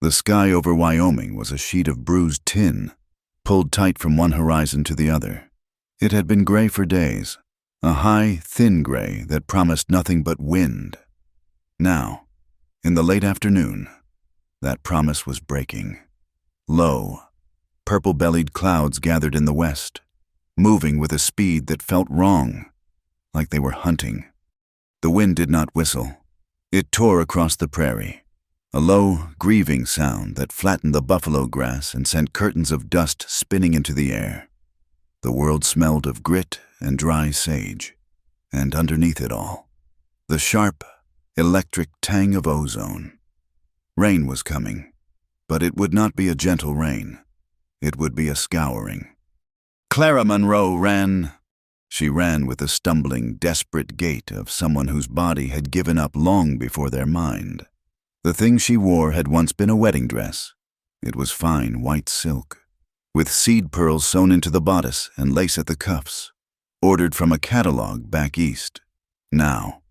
The sky over Wyoming was a sheet of bruised tin, pulled tight from one horizon to the other. It had been gray for days, a high, thin gray that promised nothing but wind. Now, in the late afternoon, that promise was breaking. Low, purple-bellied clouds gathered in the west, moving with a speed that felt wrong, like they were hunting. The wind did not whistle. It tore across the prairie, a low, grieving sound that flattened the buffalo grass and sent curtains of dust spinning into the air. The world smelled of grit and dry sage, and underneath it all, the sharp, electric tang of ozone. Rain was coming, but it would not be a gentle rain. It would be a scouring. Clara Monroe ran. She ran with the stumbling, desperate gait of someone whose body had given up long before their mind. The thing she wore had once been a wedding dress. It was fine white silk, with seed pearls sewn into the bodice and lace at the cuffs, ordered from a catalog back east. Now,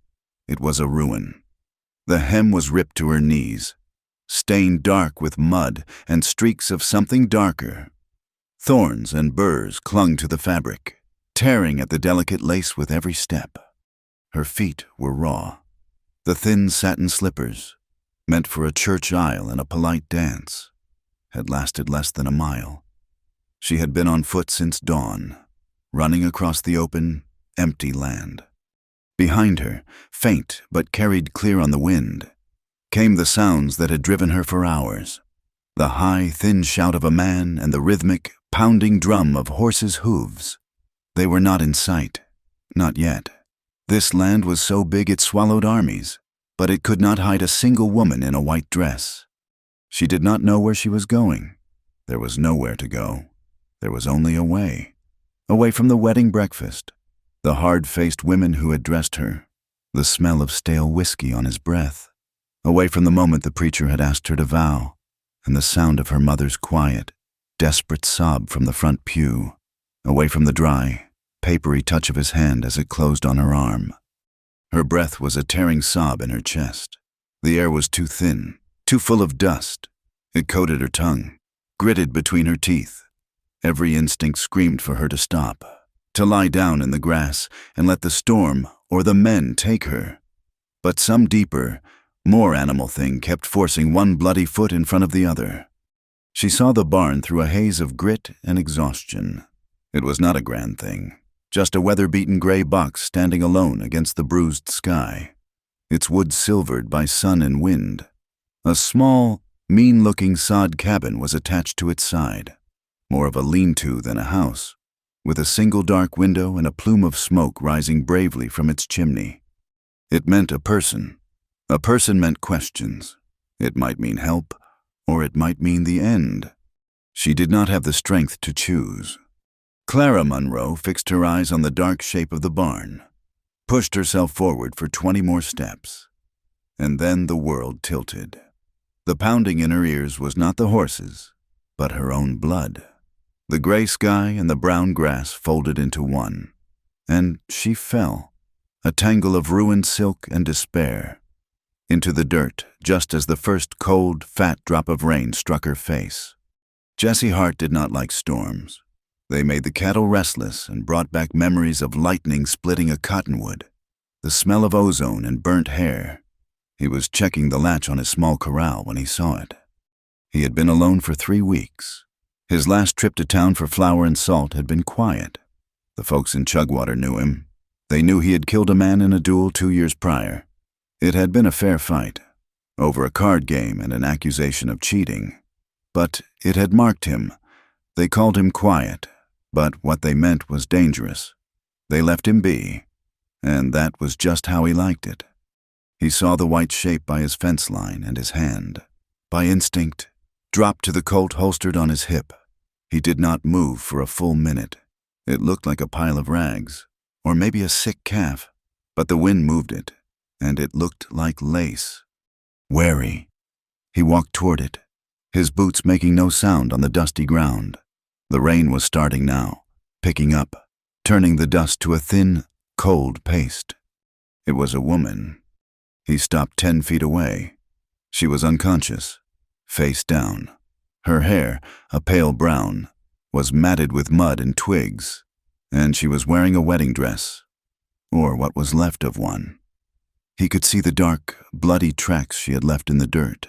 it was a ruin. The hem was ripped to her knees, stained dark with mud and streaks of something darker. Thorns and burrs clung to the fabric, tearing at the delicate lace with every step. Her feet were raw. The thin satin slippers, meant for a church aisle and a polite dance, had lasted less than a mile. She had been on foot since dawn, running across the open, empty land. Behind her, faint but carried clear on the wind, came the sounds that had driven her for hours. The high, thin shout of a man and the rhythmic, pounding drum of horses' hooves. They were not in sight, not yet. This land was so big it swallowed armies, but it could not hide a single woman in a white dress. She did not know where she was going. There was nowhere to go. There was only away. Away from the wedding breakfast, the hard-faced women who had dressed her, the smell of stale whiskey on his breath. Away from the moment the preacher had asked her to vow, and the sound of her mother's quiet, desperate sob from the front pew. Away from the dry, papery touch of his hand as it closed on her arm. Her breath was a tearing sob in her chest. The air was too thin, too full of dust. It coated her tongue, gritted between her teeth. Every instinct screamed for her to stop, to lie down in the grass and let the storm or the men take her. But some deeper, more animal thing kept forcing one bloody foot in front of the other. She saw the barn through a haze of grit and exhaustion. It was not a grand thing, just a weather-beaten gray box standing alone against the bruised sky, its wood silvered by sun and wind. A small, mean-looking sod cabin was attached to its side, more of a lean-to than a house, with a single dark window and a plume of smoke rising bravely from its chimney. It meant a person. A person meant questions. It might mean help, or it might mean the end. She did not have the strength to choose. Clara Monroe fixed her eyes on the dark shape of the barn, pushed herself forward for 20 more steps, and then the world tilted. The pounding in her ears was not the horses, but her own blood. The gray sky and the brown grass folded into one, and she fell, a tangle of ruined silk and despair, into the dirt just as the first cold, fat drop of rain struck her face. Jessie Hart did not like storms. They made the cattle restless and brought back memories of lightning splitting a cottonwood, the smell of ozone and burnt hair. He was checking the latch on his small corral when he saw it. He had been alone for 3 weeks. His last trip to town for flour and salt had been quiet. The folks in Chugwater knew him. They knew he had killed a man in a duel 2 years prior. It had been a fair fight, over a card game and an accusation of cheating. But it had marked him. They called him quiet, but what they meant was dangerous. They left him be, and that was just how he liked it. He saw the white shape by his fence line and his hand, by instinct, dropped to the Colt holstered on his hip. He did not move for a full minute. It looked like a pile of rags, or maybe a sick calf, but the wind moved it, and it looked like lace. Wary, he walked toward it, his boots making no sound on the dusty ground. The rain was starting now, picking up, turning the dust to a thin, cold paste. It was a woman. He stopped 10 feet away. She was unconscious, face down. Her hair, a pale brown, was matted with mud and twigs, and she was wearing a wedding dress, or what was left of one. He could see the dark, bloody tracks she had left in the dirt,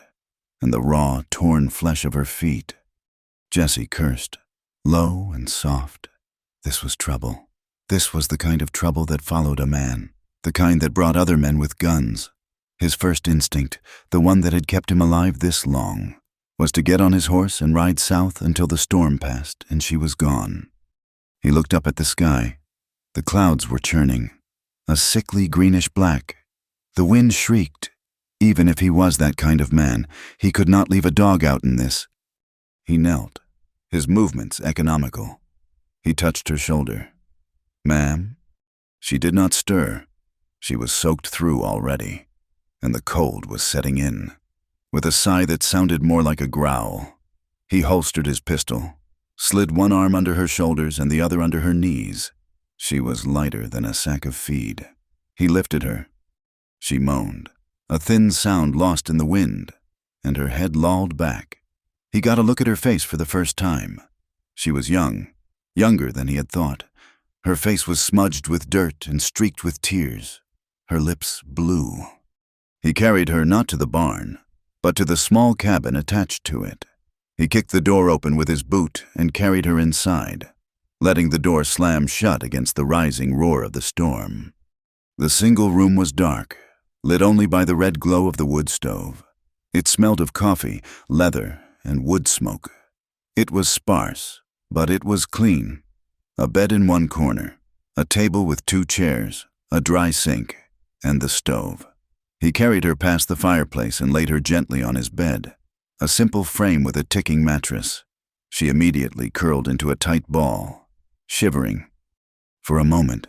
and the raw, torn flesh of her feet. Jesse cursed, low and soft. This was trouble. This was the kind of trouble that followed a man, the kind that brought other men with guns. His first instinct, the one that had kept him alive this long, was to get on his horse and ride south until the storm passed and she was gone. He looked up at the sky. The clouds were churning, a sickly greenish black. The wind shrieked. Even if he was that kind of man, he could not leave a dog out in this. He knelt, his movements economical. He touched her shoulder. "Ma'am?" She did not stir. She was soaked through already, and the cold was setting in. With a sigh that sounded more like a growl, he holstered his pistol, slid one arm under her shoulders and the other under her knees. She was lighter than a sack of feed. He lifted her. She moaned, a thin sound lost in the wind, and her head lolled back. He got a look at her face for the first time. She was young, younger than he had thought. Her face was smudged with dirt and streaked with tears, her lips blue. He carried her not to the barn, but to the small cabin attached to it. He kicked the door open with his boot and carried her inside, letting the door slam shut against the rising roar of the storm. The single room was dark, lit only by the red glow of the wood stove. It smelled of coffee, leather, and wood smoke. It was sparse, but it was clean. A bed in one corner, a table with 2 chairs, a dry sink, and the stove. He carried her past the fireplace and laid her gently on his bed, a simple frame with a ticking mattress. She immediately curled into a tight ball, shivering. For a moment,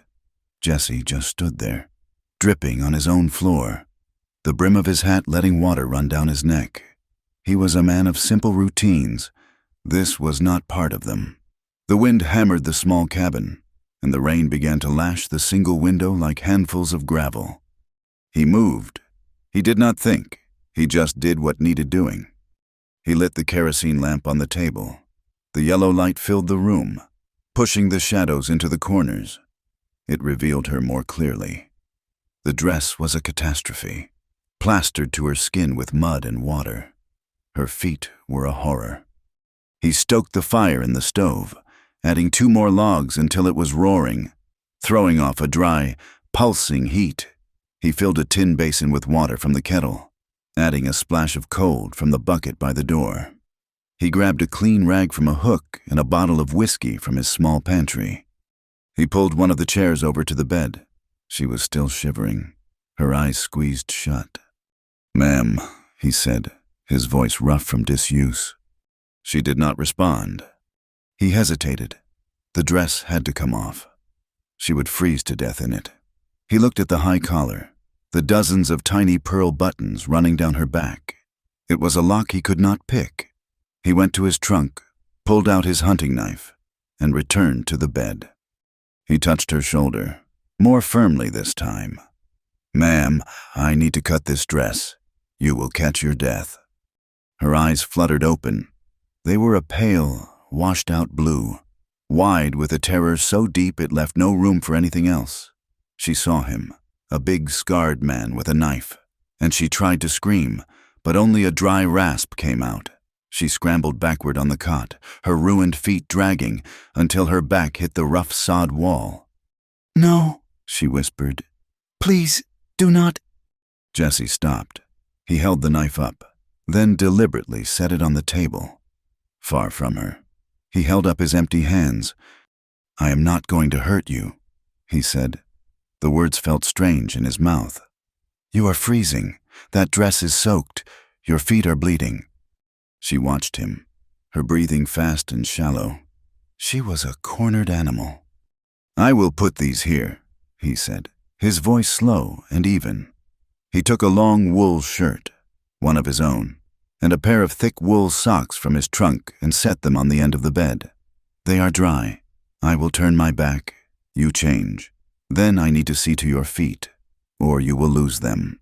Jesse just stood there, dripping on his own floor, the brim of his hat letting water run down his neck. He was a man of simple routines. This was not part of them. The wind hammered the small cabin, and the rain began to lash the single window like handfuls of gravel. He moved. He did not think. He just did what needed doing. He lit the kerosene lamp on the table. The yellow light filled the room, pushing the shadows into the corners. It revealed her more clearly. The dress was a catastrophe, plastered to her skin with mud and water. Her feet were a horror. He stoked the fire in the stove, adding 2 more logs until it was roaring, throwing off a dry, pulsing heat. He filled a tin basin with water from the kettle, adding a splash of cold from the bucket by the door. He grabbed a clean rag from a hook and a bottle of whiskey from his small pantry. He pulled one of the chairs over to the bed. She was still shivering, her eyes squeezed shut. "Ma'am," he said, his voice rough from disuse. She did not respond. He hesitated. The dress had to come off. She would freeze to death in it. He looked at the high collar, the dozens of tiny pearl buttons running down her back. It was a lock he could not pick. He went to his trunk, pulled out his hunting knife, and returned to the bed. He touched her shoulder, more firmly this time. "Ma'am, I need to cut this dress. You will catch your death." Her eyes fluttered open. They were a pale, washed-out blue, wide with a terror so deep it left no room for anything else. She saw him, a big scarred man with a knife, and she tried to scream, but only a dry rasp came out. She scrambled backward on the cot, her ruined feet dragging, until her back hit the rough sod wall. "No," she whispered. "Please, do not." Jesse stopped. He held the knife up, then deliberately set it on the table, far from her. He held up his empty hands. "I am not going to hurt you," he said. The words felt strange in his mouth. "You are freezing. That dress is soaked. Your feet are bleeding." She watched him, her breathing fast and shallow. She was a cornered animal. "I will put these here," he said, his voice slow and even. He took a long wool shirt, one of his own, and a pair of thick wool socks from his trunk and set them on the end of the bed. "They are dry. I will turn my back. You change. Then I need to see to your feet, or you will lose them."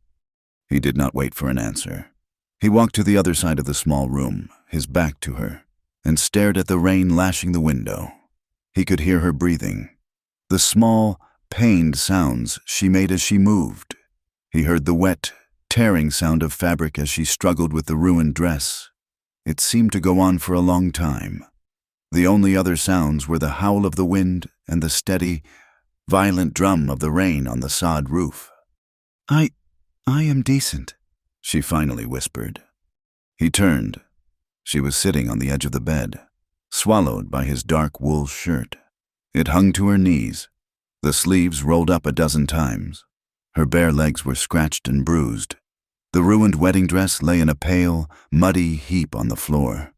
He did not wait for an answer. He walked to the other side of the small room, his back to her, and stared at the rain lashing the window. He could hear her breathing, the small, pained sounds she made as she moved. He heard the wet, tearing sound of fabric as she struggled with the ruined dress. It seemed to go on for a long time. The only other sounds were the howl of the wind and the steady, violent drum of the rain on the sod roof. I am decent," she finally whispered. He turned. She was sitting on the edge of the bed, swallowed by his dark wool shirt. It hung to her knees, the sleeves rolled up a dozen times. Her bare legs were scratched and bruised. The ruined wedding dress lay in a pale, muddy heap on the floor.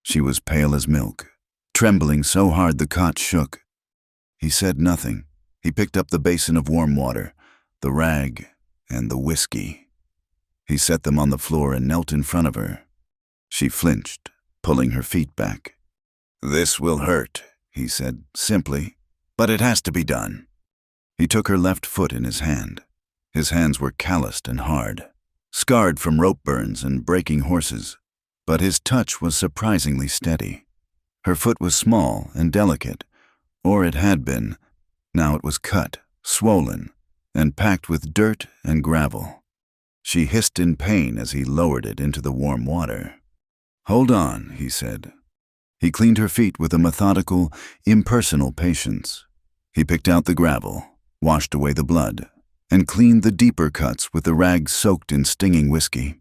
She was pale as milk, trembling so hard the cot shook. He said nothing. He picked up the basin of warm water, the rag, and the whiskey. He set them on the floor and knelt in front of her. She flinched, pulling her feet back. "This will hurt," he said simply, "but it has to be done." He took her left foot in his hand. His hands were calloused and hard, scarred from rope burns and breaking horses, but his touch was surprisingly steady. Her foot was small and delicate, or it had been. Now it was cut, swollen, and packed with dirt and gravel. She hissed in pain as he lowered it into the warm water. "Hold on," he said. He cleaned her feet with a methodical, impersonal patience. He picked out the gravel, washed away the blood, and cleaned the deeper cuts with the rag soaked in stinging whiskey.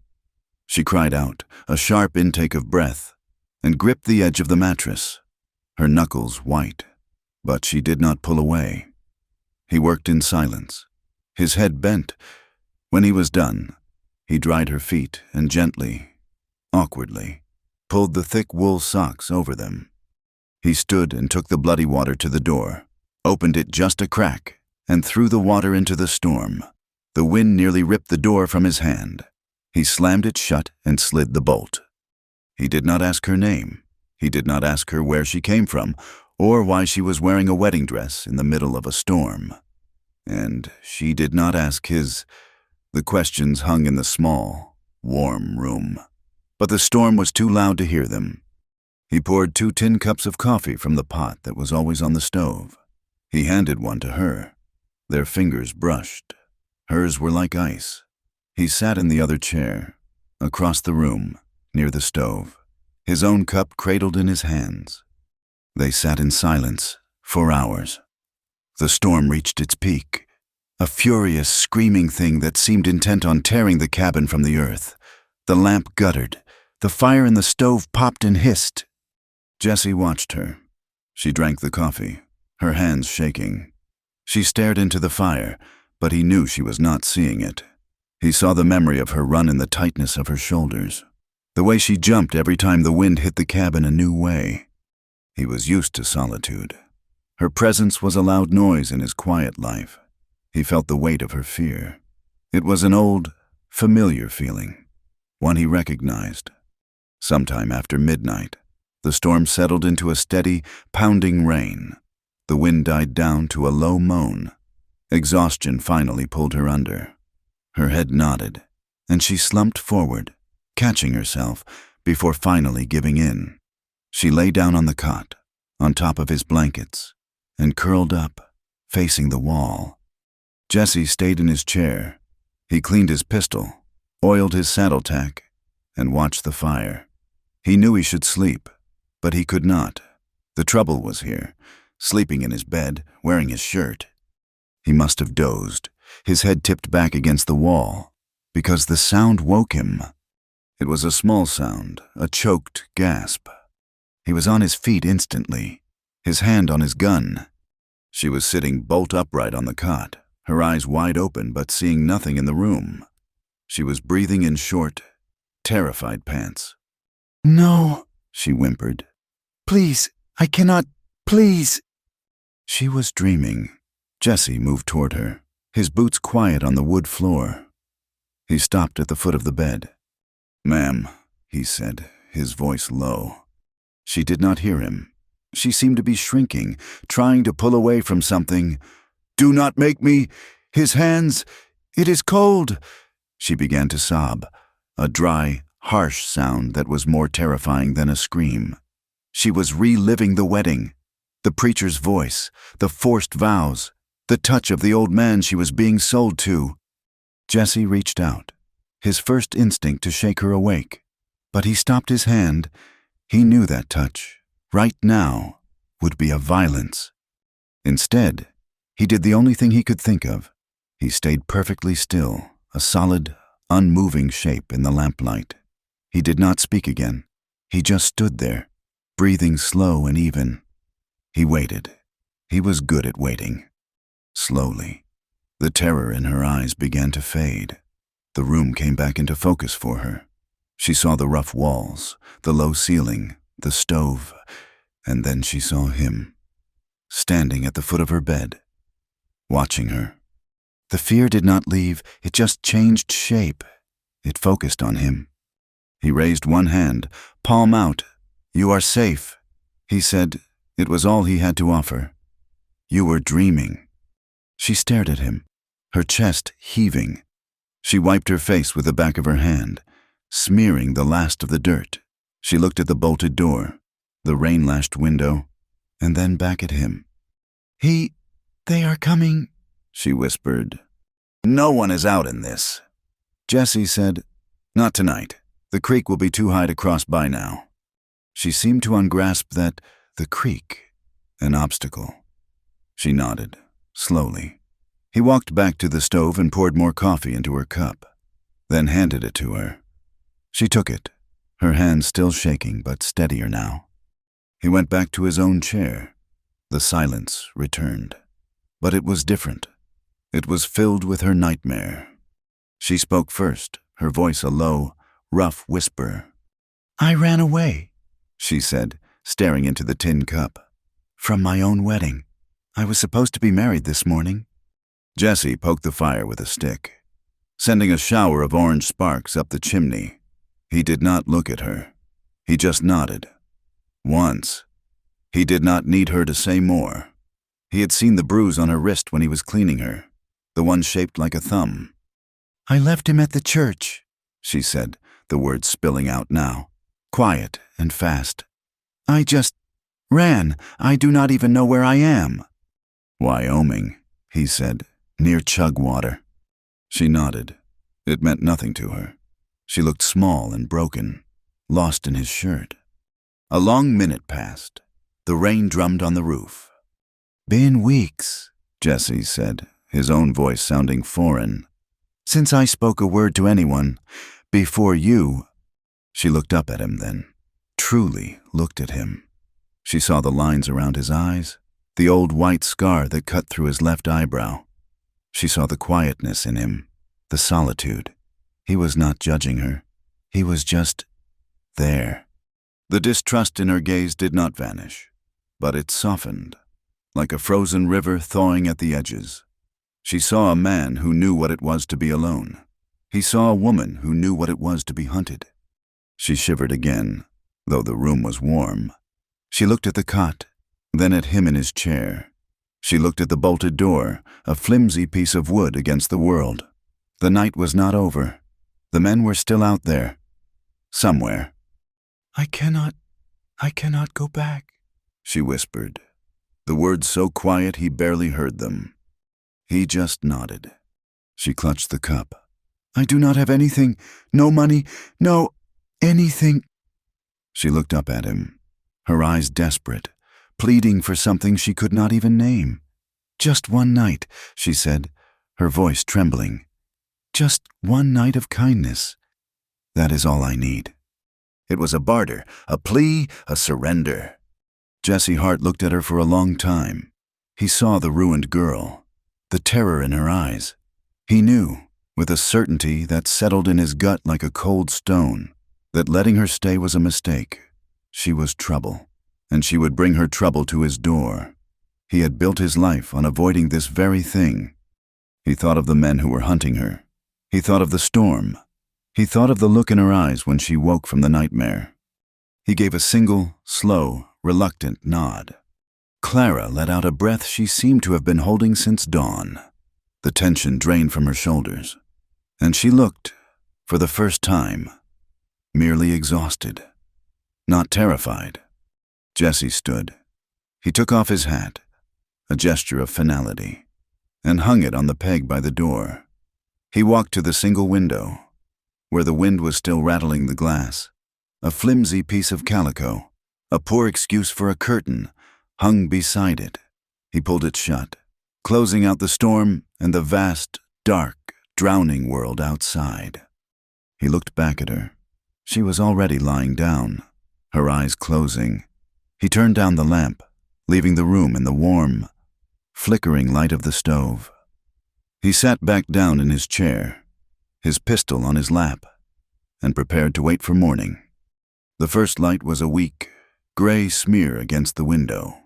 She cried out, a sharp intake of breath, and gripped the edge of the mattress, her knuckles white, but she did not pull away. He worked in silence, his head bent. When he was done, he dried her feet and gently, awkwardly, pulled the thick wool socks over them. He stood and took the bloody water to the door, opened it just a crack, and threw the water into the storm. The wind nearly ripped the door from his hand. He slammed it shut and slid the bolt. He did not ask her name. He did not ask her where she came from, or why she was wearing a wedding dress in the middle of a storm. And she did not ask his. The questions hung in the small, warm room. But the storm was too loud to hear them. He poured 2 tin cups of coffee from the pot that was always on the stove. He handed one to her. Their fingers brushed. Hers were like ice. He sat in the other chair, across the room, near the stove, his own cup cradled in his hands. They sat in silence for hours. The storm reached its peak, a furious, screaming thing that seemed intent on tearing the cabin from the earth. The lamp guttered. The fire in the stove popped and hissed. Jessie watched her. She drank the coffee, her hands shaking. She stared into the fire, but he knew she was not seeing it. He saw the memory of her run in the tightness of her shoulders, the way she jumped every time the wind hit the cabin a new way. He was used to solitude. Her presence was a loud noise in his quiet life. He felt the weight of her fear. It was an old, familiar feeling, one he recognized. Sometime after midnight, the storm settled into a steady, pounding rain. The wind died down to a low moan. Exhaustion finally pulled her under. Her head nodded, and she slumped forward, catching herself before finally giving in. She lay down on the cot, on top of his blankets, and curled up, facing the wall. Jessie stayed in his chair. He cleaned his pistol, oiled his saddle tack, and watched the fire. He knew he should sleep, but he could not. The trouble was here, sleeping in his bed, wearing his shirt. He must have dozed, his head tipped back against the wall, because the sound woke him. It was a small sound, a choked gasp. He was on his feet instantly, his hand on his gun. She was sitting bolt upright on the cot, her eyes wide open but seeing nothing in the room. She was breathing in short, terrified pants. "No," she whimpered. "Please, I cannot, please." She was dreaming. Jessie moved toward her, his boots quiet on the wood floor. He stopped at the foot of the bed. "Ma'am," he said, his voice low. She did not hear him. She seemed to be shrinking, trying to pull away from something. "Do not make me! His hands! It is cold!" She began to sob, a dry, harsh sound that was more terrifying than a scream. She was reliving the wedding, the preacher's voice, the forced vows, the touch of the old man she was being sold to. Jesse reached out, his first instinct to shake her awake, but he stopped his hand. He knew that touch, right now, would be a violence. Instead, he did the only thing he could think of. He stayed perfectly still, a solid, unmoving shape in the lamplight. He did not speak again. He just stood there, breathing slow and even. He waited. He was good at waiting. Slowly, the terror in her eyes began to fade. The room came back into focus for her. She saw the rough walls, the low ceiling, the stove, and then she saw him, standing at the foot of her bed, watching her. The fear did not leave, it just changed shape. It focused on him. He raised one hand, palm out. "You are safe," he said. It was all he had to offer. "You were dreaming." She stared at him, her chest heaving. She wiped her face with the back of her hand, smearing the last of the dirt. She looked at the bolted door, the rain-lashed window, and then back at him. They are coming," she whispered. "No one is out in this," Jesse said. "Not tonight. The creek will be too high to cross by now." She seemed to ungrasp that, the creek, an obstacle. She nodded, slowly. He walked back to the stove and poured more coffee into her cup, then handed it to her. She took it, her hand still shaking but steadier now. He went back to his own chair. The silence returned. But it was different. It was filled with her nightmare. She spoke first, her voice a low, rough whisper. "I ran away," she said, staring into the tin cup. "From my own wedding. I was supposed to be married this morning." Jesse poked the fire with a stick, sending a shower of orange sparks up the chimney. He did not look at her. He just nodded. Once. He did not need her to say more. He had seen the bruise on her wrist when he was cleaning her, the one shaped like a thumb. "I left him at the church," she said, the words spilling out now, quiet and fast. "I just ran. I do not even know where I am." "Wyoming," he said, "near Chugwater." She nodded. It meant nothing to her. She looked small and broken, lost in his shirt. A long minute passed. The rain drummed on the roof. "Been weeks," Jesse said, his own voice sounding foreign, "since I spoke a word to anyone. Before you." She looked up at him then, truly looked at him. She saw the lines around his eyes, the old white scar that cut through his left eyebrow. She saw the quietness in him, the solitude. He was not judging her. He was just there. The distrust in her gaze did not vanish, but it softened, like a frozen river thawing at the edges. She saw a man who knew what it was to be alone. He saw a woman who knew what it was to be hunted. She shivered again, though the room was warm. She looked at the cot, then at him in his chair. She looked at the bolted door, a flimsy piece of wood against the world. The night was not over. The men were still out there. Somewhere. I cannot go back," she whispered, the words so quiet he barely heard them. He just nodded. She clutched the cup. "I do not have anything. No money. No anything." She looked up at him, her eyes desperate, pleading for something she could not even name. "Just one night," she said, her voice trembling. "Just one night of kindness. That is all I need." It was a barter, a plea, a surrender. Jesse Hart looked at her for a long time. He saw the ruined girl, the terror in her eyes. He knew, with a certainty that settled in his gut like a cold stone, that letting her stay was a mistake. She was trouble, and she would bring her trouble to his door. He had built his life on avoiding this very thing. He thought of the men who were hunting her. He thought of the storm. He thought of the look in her eyes when she woke from the nightmare. He gave a single, slow, reluctant nod. Clara let out a breath she seemed to have been holding since dawn. The tension drained from her shoulders, and she looked, for the first time, merely exhausted, not terrified. Jesse stood. He took off his hat, a gesture of finality, and hung it on the peg by the door. He walked to the single window, where the wind was still rattling the glass. A flimsy piece of calico, a poor excuse for a curtain, hung beside it. He pulled it shut, closing out the storm and the vast, dark, drowning world outside. He looked back at her. She was already lying down, her eyes closing. He turned down the lamp, leaving the room in the warm, flickering light of the stove. He sat back down in his chair, his pistol on his lap, and prepared to wait for morning. The first light was a weak, gray smear against the window.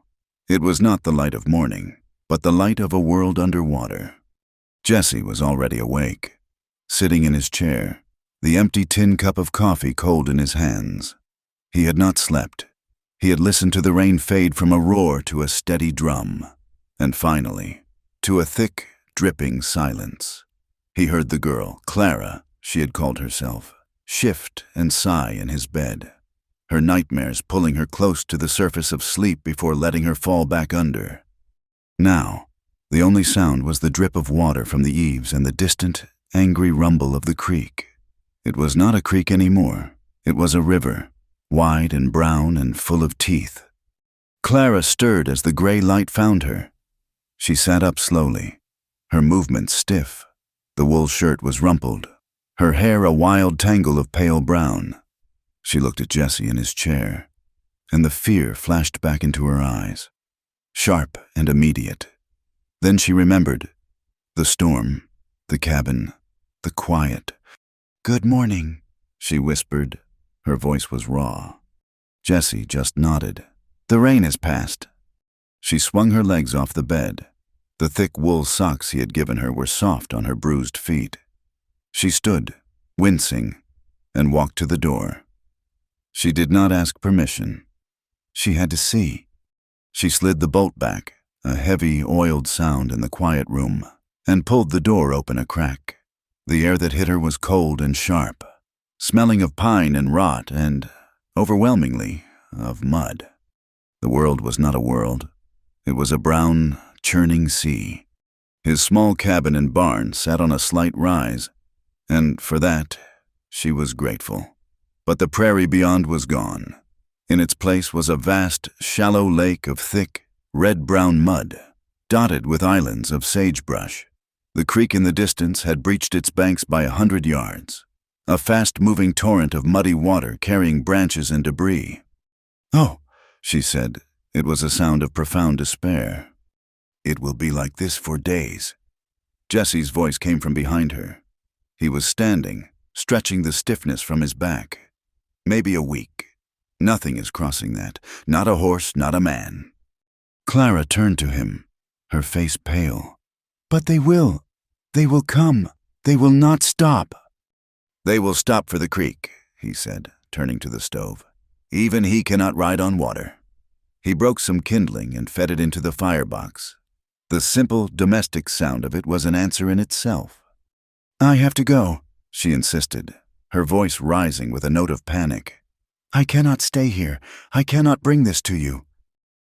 It was not the light of morning, but the light of a world underwater. Jesse was already awake, sitting in his chair, the empty tin cup of coffee cold in his hands. He had not slept. He had listened to the rain fade from a roar to a steady drum, and finally, to a thick, dripping silence. He heard the girl, Clara, she had called herself, shift and sigh in his bed, her nightmares pulling her close to the surface of sleep before letting her fall back under. Now, the only sound was the drip of water from the eaves and the distant, angry rumble of the creek. It was not a creek anymore. It was a river, wide and brown and full of teeth. Clara stirred as the gray light found her. She sat up slowly, her movements stiff. The wool shirt was rumpled, her hair a wild tangle of pale brown. She looked at Jesse in his chair, and the fear flashed back into her eyes, sharp and immediate. Then she remembered the storm, the cabin, the quiet. "Good morning," she whispered. Her voice was raw. Jesse just nodded. "The rain has passed." She swung her legs off the bed. The thick wool socks he had given her were soft on her bruised feet. She stood, wincing, and walked to the door. She did not ask permission. She had to see. She slid the bolt back, a heavy, oiled sound in the quiet room, and pulled the door open a crack. The air that hit her was cold and sharp, smelling of pine and rot and, overwhelmingly, of mud. The world was not a world. It was a brown, churning sea. His small cabin and barn sat on a slight rise, and for that, she was grateful. But the prairie beyond was gone. In its place was a vast, shallow lake of thick, red-brown mud, dotted with islands of sagebrush. The creek in the distance had breached its banks by 100 yards, a fast-moving torrent of muddy water carrying branches and debris. "Oh," she said. It was a sound of profound despair. "It will be like this for days." Jesse's voice came from behind her. He was standing, stretching the stiffness from his back. "Maybe a week. Nothing is crossing that. Not a horse, not a man." Clara turned to him, her face pale. "But they will. They will come. They will not stop." "They will stop for the creek," he said, turning to the stove. "Even he cannot ride on water." He broke some kindling and fed it into the firebox. The simple, domestic sound of it was an answer in itself. "I have to go," she insisted, her voice rising with a note of panic. "I cannot stay here. I cannot bring this to you."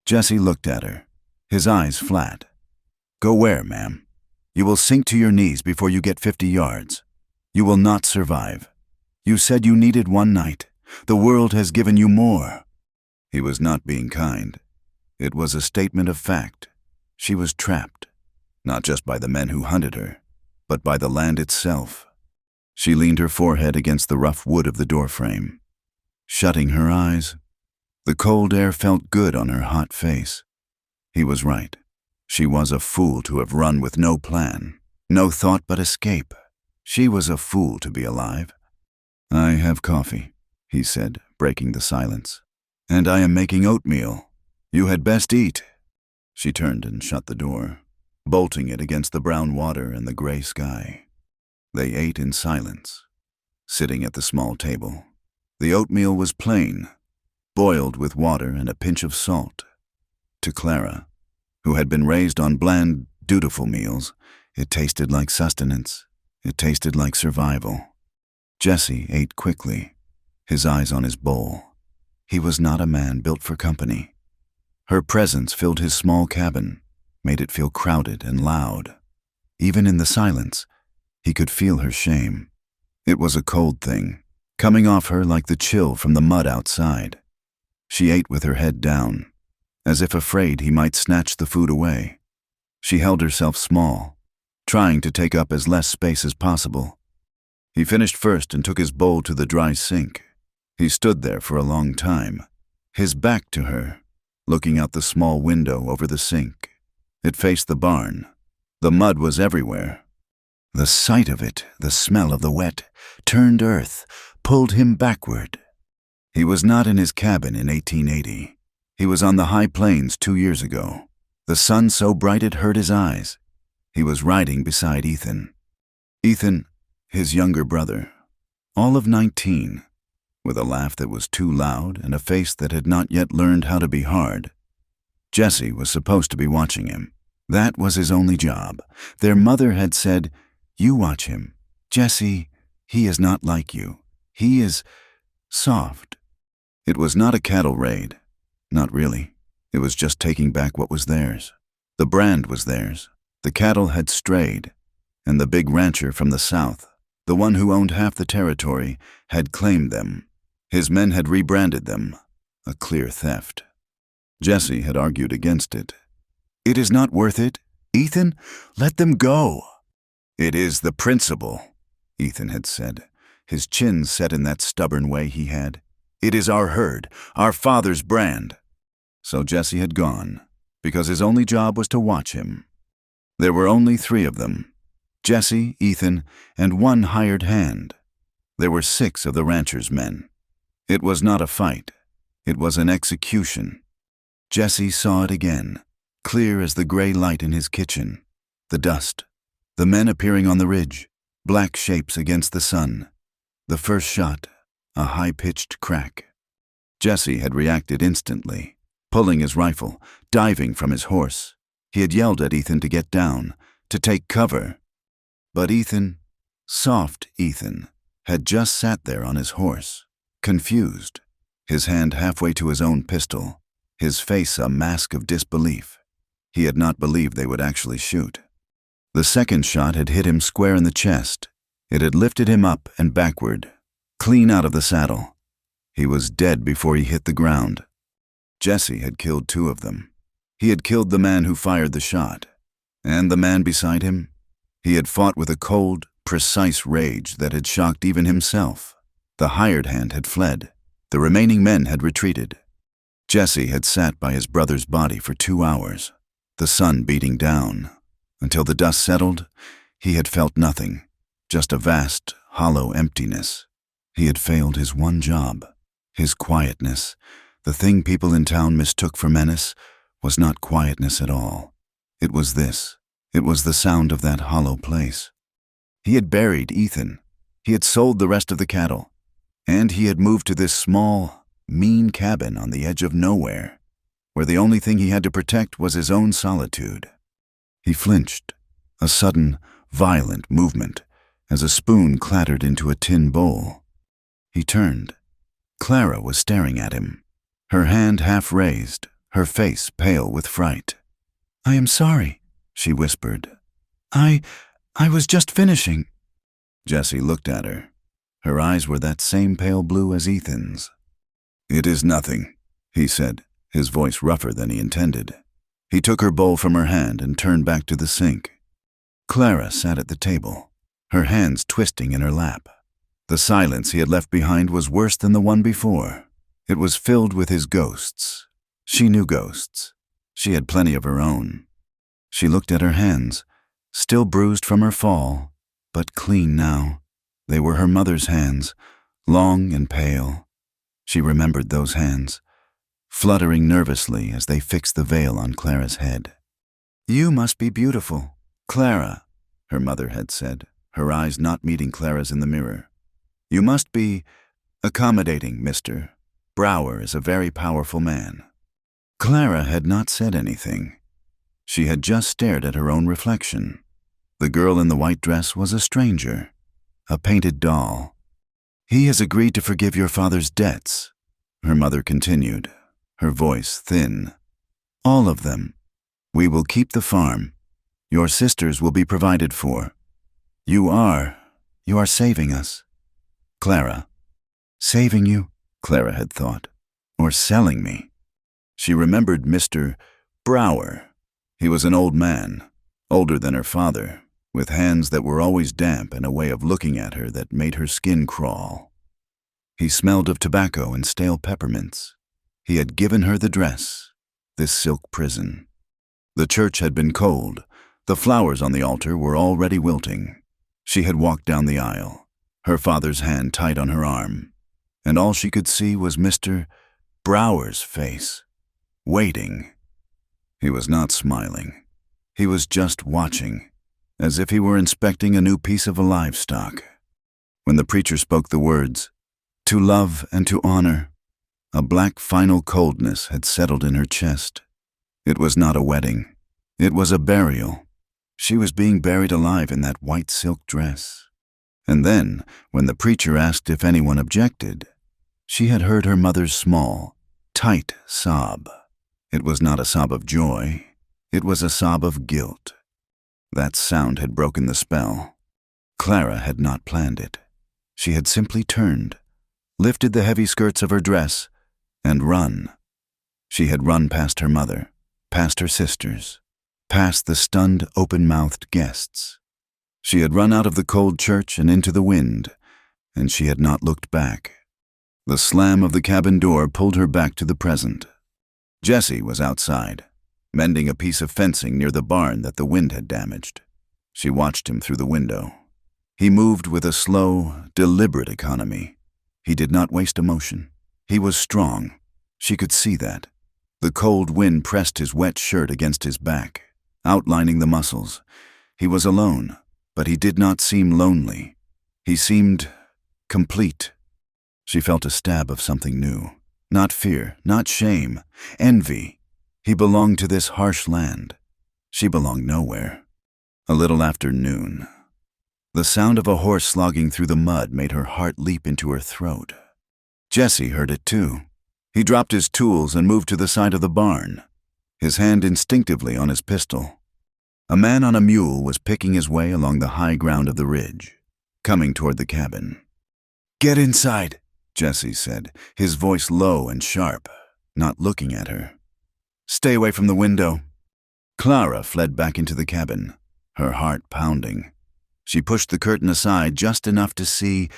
Jesse looked at her, his eyes flat. "Go where, ma'am? You will sink to your knees before you get 50 yards. You will not survive. You said you needed one night. The world has given you more." He was not being kind. It was a statement of fact. She was trapped, not just by the men who hunted her, but by the land itself. She leaned her forehead against the rough wood of the doorframe, shutting her eyes. The cold air felt good on her hot face. He was right. She was a fool to have run with no plan, no thought but escape. She was a fool to be alive. "I have coffee," he said, breaking the silence. "And I am making oatmeal. You had best eat." She turned and shut the door, bolting it against the brown water and the gray sky. They ate in silence, sitting at the small table. The oatmeal was plain, boiled with water and a pinch of salt. To Clara, who had been raised on bland, dutiful meals, it tasted like sustenance. It tasted like survival. Jesse ate quickly, his eyes on his bowl. He was not a man built for company. Her presence filled his small cabin, made it feel crowded and loud. Even in the silence, he could feel her shame. It was a cold thing, coming off her like the chill from the mud outside. She ate with her head down, as if afraid he might snatch the food away. She held herself small, trying to take up as less space as possible. He finished first and took his bowl to the dry sink. He stood there for a long time, his back to her, looking out the small window over the sink. It faced the barn. The mud was everywhere. The sight of it, the smell of the wet, turned earth, pulled him backward. He was not in his cabin in 1880. He was on the high plains 2 years ago. The sun so bright it hurt his eyes. He was riding beside Ethan. Ethan, his younger brother, all of 19, with a laugh that was too loud and a face that had not yet learned how to be hard. Jesse was supposed to be watching him. That was his only job. Their mother had said, "You watch him. Jesse, he is not like you. He is soft." It was not a cattle raid. Not really. It was just taking back what was theirs. The brand was theirs. The cattle had strayed, and the big rancher from the south, the one who owned half the territory, had claimed them. His men had rebranded them. A clear theft. Jesse had argued against it. "It is not worth it. Ethan, let them go." "It is the principle," Ethan had said, his chin set in that stubborn way he had. "It is our herd, our father's brand." So Jesse had gone, because his only job was to watch him. There were only 3 of them, Jesse, Ethan, and 1 hired hand. There were 6 of the rancher's men. It was not a fight. It was an execution. Jesse saw it again, clear as the gray light in his kitchen. The dust, the men appearing on the ridge, black shapes against the sun. The first shot, a high-pitched crack. Jesse had reacted instantly, pulling his rifle, diving from his horse. He had yelled at Ethan to get down, to take cover. But Ethan, soft Ethan, had just sat there on his horse, confused, his hand halfway to his own pistol, his face a mask of disbelief. He had not believed they would actually shoot. The second shot had hit him square in the chest. It had lifted him up and backward, clean out of the saddle. He was dead before he hit the ground. Jesse had killed 2 of them. He had killed the man who fired the shot. And the man beside him? He had fought with a cold, precise rage that had shocked even himself. The hired hand had fled. The remaining men had retreated. Jesse had sat by his brother's body for 2 hours, the sun beating down. Until the dust settled, he had felt nothing, just a vast, hollow emptiness. He had failed his one job. His quietness, the thing people in town mistook for menace, was not quietness at all. It was this. It was the sound of that hollow place. He had buried Ethan. He had sold the rest of the cattle. And he had moved to this small, mean cabin on the edge of nowhere, where the only thing he had to protect was his own solitude. He flinched, a sudden, violent movement, as a spoon clattered into a tin bowl. He turned. Clara was staring at him, her hand half raised, her face pale with fright. "I am sorry," she whispered. I was just finishing." Jesse looked at her. Her eyes were that same pale blue as Ethan's. "It is nothing," he said, his voice rougher than he intended. He took her bowl from her hand and turned back to the sink. Clara sat at the table, her hands twisting in her lap. The silence he had left behind was worse than the one before. It was filled with his ghosts. She knew ghosts. She had plenty of her own. She looked at her hands, still bruised from her fall, but clean now. They were her mother's hands, long and pale. She remembered those hands, fluttering nervously as they fixed the veil on Clara's head. "You must be beautiful, Clara," her mother had said, her eyes not meeting Clara's in the mirror. "You must be accommodating, Mr. Brower is a very powerful man." Clara had not said anything. She had just stared at her own reflection. The girl in the white dress was a stranger, a painted doll. He has agreed to forgive your father's debts, her mother continued, her voice thin. All of them. We will keep the farm. Your sisters will be provided for. You are saving us. Clara. Saving you, Clara had thought, or selling me. She remembered Mr. Brower. He was an old man, older than her father, with hands that were always damp and a way of looking at her that made her skin crawl. He smelled of tobacco and stale peppermints. He had given her the dress, this silk prison. The church had been cold. The flowers on the altar were already wilting. She had walked down the aisle, her father's hand tight on her arm, and all she could see was Mr. Brower's face, waiting. He was not smiling. He was just watching, as if he were inspecting a new piece of livestock. When the preacher spoke the words, "To love and to honor," a black final coldness had settled in her chest. It was not a wedding. It was a burial. She was being buried alive in that white silk dress. And then, when the preacher asked if anyone objected, she had heard her mother's small, tight sob. It was not a sob of joy. It was a sob of guilt. That sound had broken the spell. Clara had not planned it. She had simply turned, lifted the heavy skirts of her dress, and run. She had run past her mother, past her sisters, past the stunned, open-mouthed guests. She had run out of the cold church and into the wind, and she had not looked back. The slam of the cabin door pulled her back to the present. Jesse was outside, mending a piece of fencing near the barn that the wind had damaged. She watched him through the window. He moved with a slow, deliberate economy. He did not waste emotion. He was strong. She could see that. The cold wind pressed his wet shirt against his back, outlining the muscles. He was alone, but he did not seem lonely. He seemed complete. She felt a stab of something new. Not fear, not shame, envy. He belonged to this harsh land. She belonged nowhere. A little after noon. The sound of a horse slogging through the mud made her heart leap into her throat. Jesse heard it too. He dropped his tools and moved to the side of the barn, his hand instinctively on his pistol. A man on a mule was picking his way along the high ground of the ridge, coming toward the cabin. "Get inside," Jesse said, his voice low and sharp, not looking at her. "Stay away from the window." Clara fled back into the cabin, her heart pounding. She pushed the curtain aside just enough to see.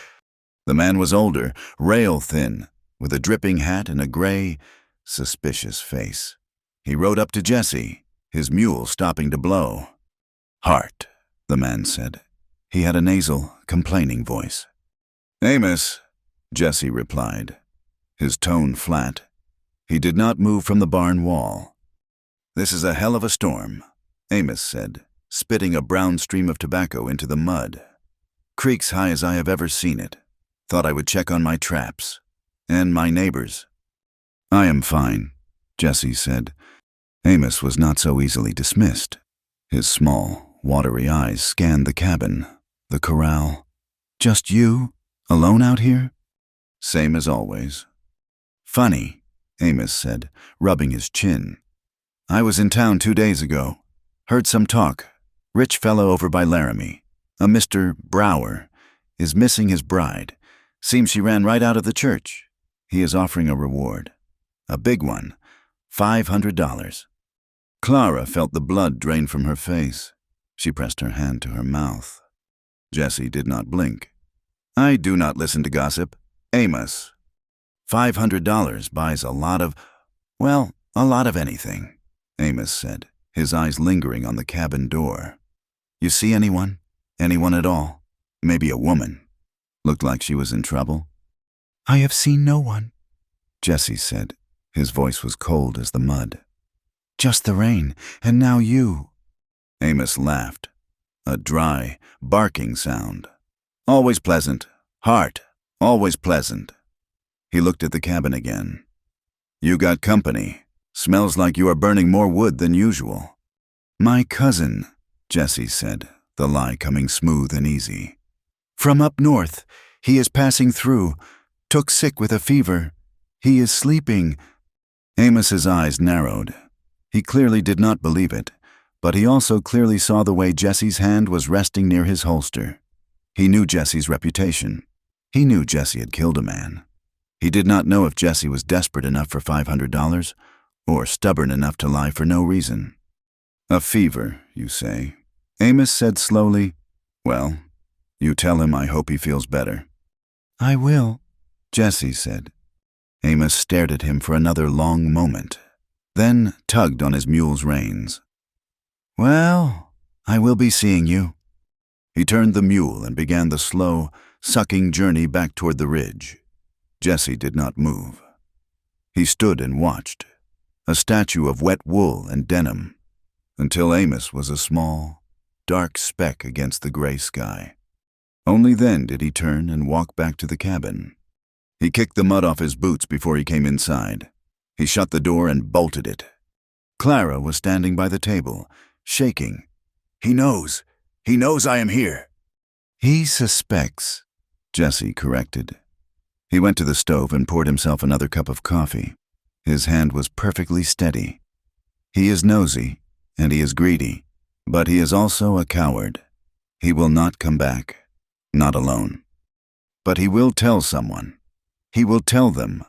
The man was older, rail-thin, with a dripping hat and a gray, suspicious face. He rode up to Jesse, his mule stopping to blow. "Hart," the man said. He had a nasal, complaining voice. "Amos," Jesse replied, his tone flat. He did not move from the barn wall. "This is a hell of a storm," Amos said, spitting a brown stream of tobacco into the mud. "Creek's high as I have ever seen it. Thought I would check on my traps. And my neighbors." "I am fine," Jesse said. Amos was not so easily dismissed. His small, watery eyes scanned the cabin, the corral. "Just you? Alone out here?" "Same as always." "Funny," Amos said, rubbing his chin. "I was in town 2 days ago. Heard some talk. Rich fellow over by Laramie, a Mr. Brower, is missing his bride. Seems she ran right out of the church. He is offering a reward. A big one. $500. Clara felt the blood drain from her face. She pressed her hand to her mouth. Jesse did not blink. "I do not listen to gossip. Amos. $500 buys a lot of anything," Amos said, his eyes lingering on the cabin door. "You see anyone? Anyone at all? Maybe a woman. Looked like she was in trouble." "I have seen no one," Jesse said. His voice was cold as the mud. "Just the rain, and now you." Amos laughed. A dry, barking sound. "Always pleasant. Hart, always pleasant." He looked at the cabin again. "You got company. Smells like you are burning more wood than usual." "My cousin," Jesse said, the lie coming smooth and easy. "From up north. He is passing through. Took sick with a fever. He is sleeping." Amos's eyes narrowed. He clearly did not believe it, but he also clearly saw the way Jesse's hand was resting near his holster. He knew Jesse's reputation. He knew Jesse had killed a man. He did not know if Jesse was desperate enough for $500 or stubborn enough to lie for no reason. "A fever, you say?" Amos said slowly. "Well, you tell him I hope he feels better." "I will," Jesse said. Amos stared at him for another long moment, then tugged on his mule's reins. "Well, I will be seeing you." He turned the mule and began the slow, sucking journey back toward the ridge. Jesse did not move. He stood and watched, a statue of wet wool and denim, until Amos was a small, dark speck against the gray sky. Only then did he turn and walk back to the cabin. He kicked the mud off his boots before he came inside. He shut the door and bolted it. Clara was standing by the table, shaking. He knows I am here." "He suspects," Jesse corrected. He went to the stove and poured himself another cup of coffee. His hand was perfectly steady. He is nosy, and he is greedy, but he is also a coward. He will not come back, not alone. But he will tell someone. He will tell them.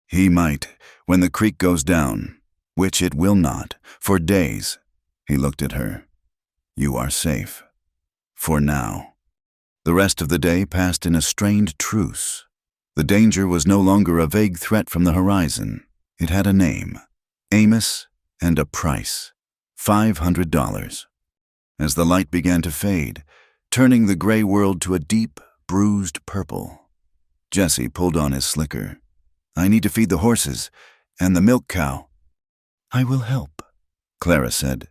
He might, when the creek goes down, which it will not, for days. He looked at her. "You are safe. For now." The rest of the day passed in a strained truce. The danger was no longer a vague threat from the horizon. It had a name, Amos, and a price, $500. As the light began to fade, turning the gray world to a deep, bruised purple, Jesse pulled on his slicker. "I need to feed the horses and the milk cow." "I will help," Clara said.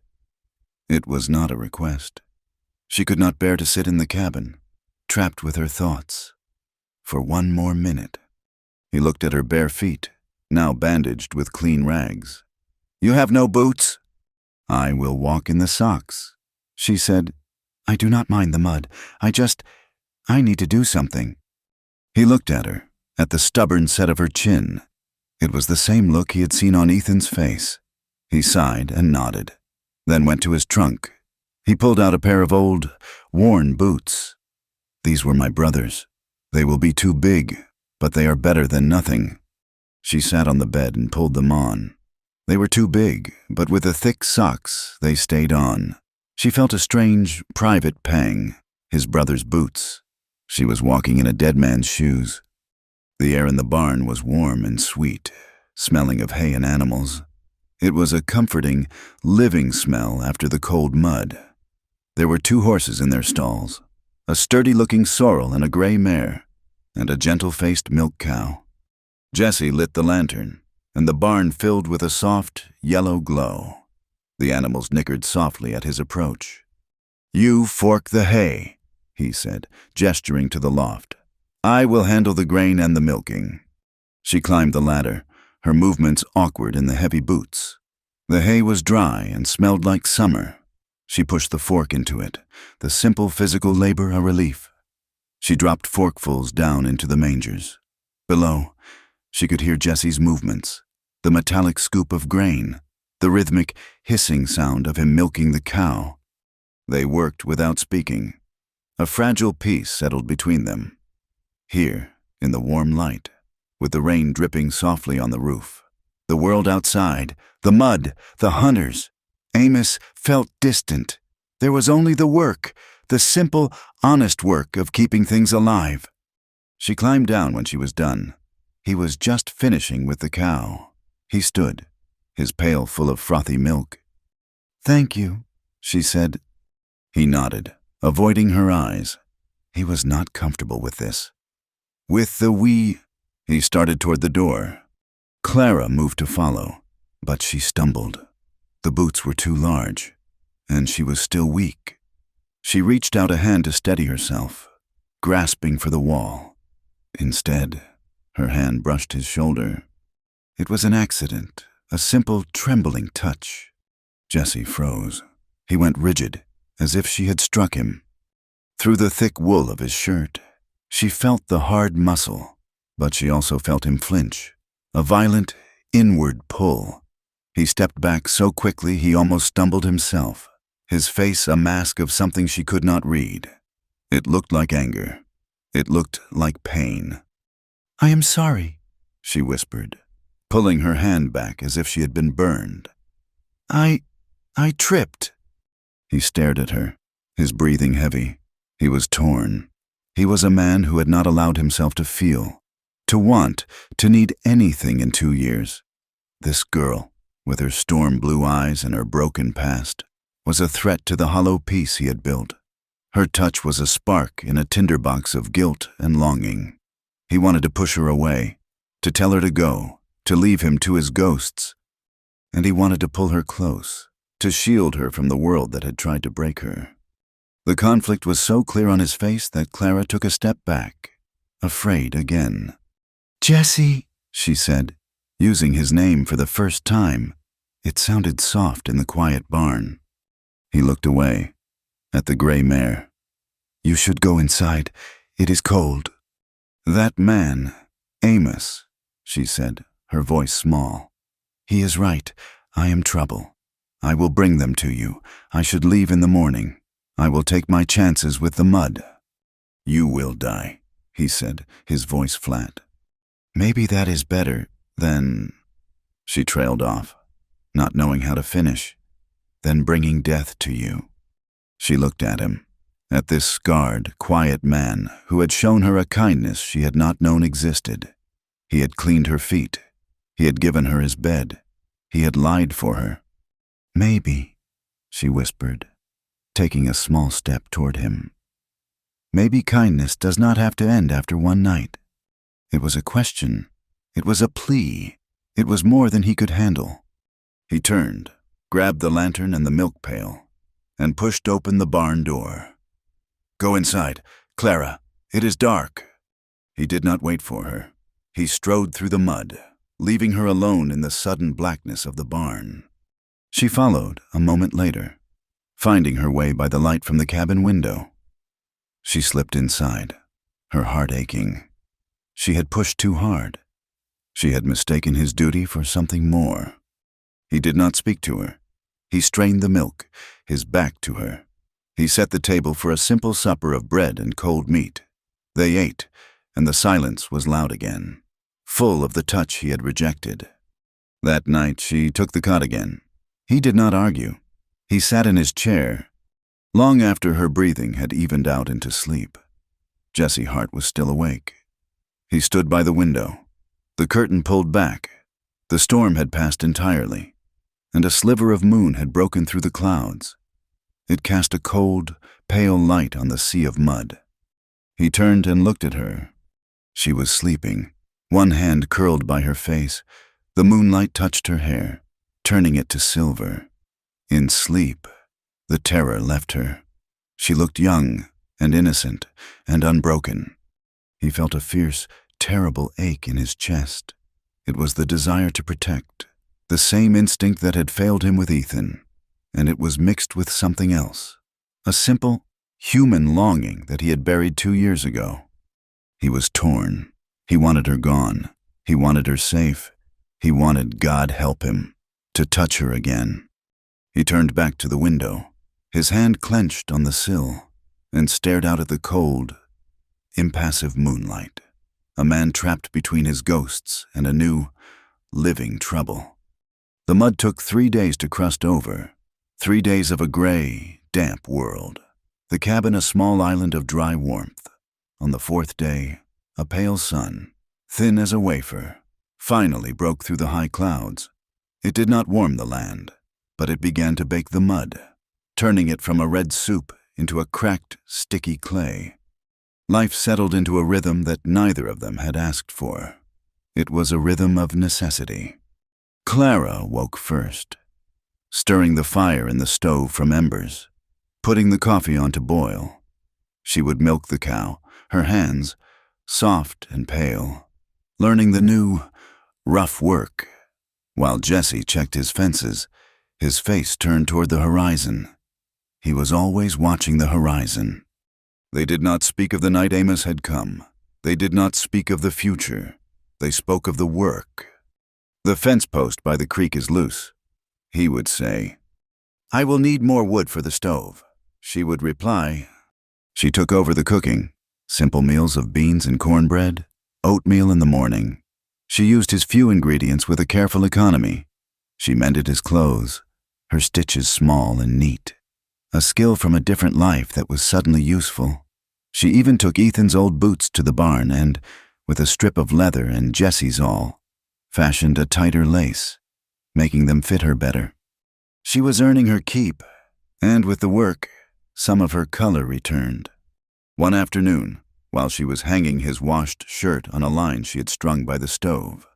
It was not a request. She could not bear to sit in the cabin, trapped with her thoughts, for one more minute. He looked at her bare feet, now bandaged with clean rags. "You have no boots?" "I will walk in the socks," she said. "I do not mind the mud. I need to do something." He looked at her, at the stubborn set of her chin. It was the same look he had seen on Ethan's face. He sighed and nodded, then went to his trunk. He pulled out a pair of old, worn boots. "These were my brother's. They will be too big, but they are better than nothing." She sat on the bed and pulled them on. They were too big, but with the thick socks, they stayed on. She felt a strange, private pang. His brother's boots. She was walking in a dead man's shoes. The air in the barn was warm and sweet, smelling of hay and animals. It was a comforting, living smell after the cold mud. There were 2 horses in their stalls, a sturdy-looking sorrel and a gray mare, and a gentle-faced milk cow. Jesse lit the lantern, and the barn filled with a soft, yellow glow. The animals nickered softly at his approach. "You fork the hay," he said, gesturing to the loft. "I will handle the grain and the milking." She climbed the ladder, her movements awkward in the heavy boots. The hay was dry and smelled like summer. She pushed the fork into it, the simple physical labor a relief. She dropped forkfuls down into the mangers. Below, she could hear Jesse's movements, the metallic scoop of grain, the rhythmic hissing sound of him milking the cow. They worked without speaking. A fragile peace settled between them. Here, in the warm light, with the rain dripping softly on the roof, the world outside, the mud, the hunters, Amos felt distant. There was only the work, the simple, honest work of keeping things alive. She climbed down when she was done. He was just finishing with the cow. He stood, his pail full of frothy milk. "Thank you," she said. He nodded, avoiding her eyes. He was not comfortable with this. With the he started toward the door. Clara moved to follow, but she stumbled. The boots were too large, and she was still weak. She reached out a hand to steady herself, grasping for the wall. Instead, her hand brushed his shoulder. It was an accident, a simple, trembling touch. Jesse froze. He went rigid, as if she had struck him. Through the thick wool of his shirt, She felt the hard muscle, but she also felt him flinch, a violent, inward pull. He stepped back so quickly he almost stumbled himself, his face a mask of something she could not read. It looked like anger. It looked like pain. "I am sorry," she whispered, pulling her hand back as if she had been burned. I tripped." He stared at her, his breathing heavy. He was torn. He was a man who had not allowed himself to feel, to want, to need anything in 2 years. This girl, with her storm-blue eyes and her broken past, was a threat to the hollow peace he had built. Her touch was a spark in a tinderbox of guilt and longing. He wanted to push her away, to tell her to go, to leave him to his ghosts. And he wanted to pull her close, to shield her from the world that had tried to break her. The conflict was so clear on his face that Clara took a step back, afraid again. "Jesse," she said, using his name for the first time. It sounded soft in the quiet barn. He looked away, at the gray mare. "You should go inside. It is cold." "That man, Amos," she said, her voice small. "He is right. I am trouble. I will bring them to you. I should leave in the morning. I will take my chances with the mud." "You will die," he said, his voice flat. "Maybe that is better than—" She trailed off, not knowing how to finish. "Than bringing death to you." She looked at him, at this scarred, quiet man who had shown her a kindness she had not known existed. He had cleaned her feet. He had given her his bed. He had lied for her. "Maybe," she whispered, taking a small step toward him. "Maybe kindness does not have to end after one night." It was a question. It was a plea. It was more than he could handle. He turned, grabbed the lantern and the milk pail, and pushed open the barn door. "Go inside, Clara. It is dark." He did not wait for her. He strode through the mud, leaving her alone in the sudden blackness of the barn. She followed a moment later, finding her way by the light from the cabin window. She slipped inside, her heart aching. She had pushed too hard. She had mistaken his duty for something more. He did not speak to her. He strained the milk, his back to her. He set the table for a simple supper of bread and cold meat. They ate, and the silence was loud again, full of the touch he had rejected. That night she took the cot again. He did not argue. He sat in his chair, long after her breathing had evened out into sleep. Jesse Hart was still awake. He stood by the window, the curtain pulled back. The storm had passed entirely, and a sliver of moon had broken through the clouds. It cast a cold, pale light on the sea of mud. He turned and looked at her. She was sleeping, one hand curled by her face. The moonlight touched her hair, turning it to silver. In sleep, the terror left her. She looked young and innocent and unbroken. He felt a fierce, terrible ache in his chest. It was the desire to protect, the same instinct that had failed him with Ethan, and it was mixed with something else, a simple, human longing that he had buried 2 years ago. He was torn. He wanted her gone. He wanted her safe. He wanted, God help him, to touch her again. He turned back to the window, his hand clenched on the sill, and stared out at the cold, impassive moonlight, a man trapped between his ghosts and a new, living trouble. The mud took 3 days to crust over, 3 days of a gray, damp world. The cabin a small island of dry warmth. On the 4th day, a pale sun, thin as a wafer, finally broke through the high clouds. It did not warm the land, but it began to bake the mud, turning it from a red soup into a cracked, sticky clay. Life settled into a rhythm that neither of them had asked for. It was a rhythm of necessity. Clara woke first, stirring the fire in the stove from embers, putting the coffee on to boil. She would milk the cow, her hands soft and pale, learning the new, rough work, while Jesse checked his fences, his face turned toward the horizon. He was always watching the horizon. They did not speak of the night Amos had come. They did not speak of the future. They spoke of the work. "The fence post by the creek is loose," he would say. "I will need more wood for the stove," she would reply. She took over the cooking, simple meals of beans and cornbread, oatmeal in the morning. She used his few ingredients with a careful economy. She mended his clothes, her stitches small and neat, a skill from a different life that was suddenly useful. She even took Ethan's old boots to the barn and, with a strip of leather and Jessie's awl, fashioned a tighter lace, making them fit her better. She was earning her keep, and with the work, some of her color returned. One afternoon, while she was hanging his washed shirt on a line she had strung by the stove,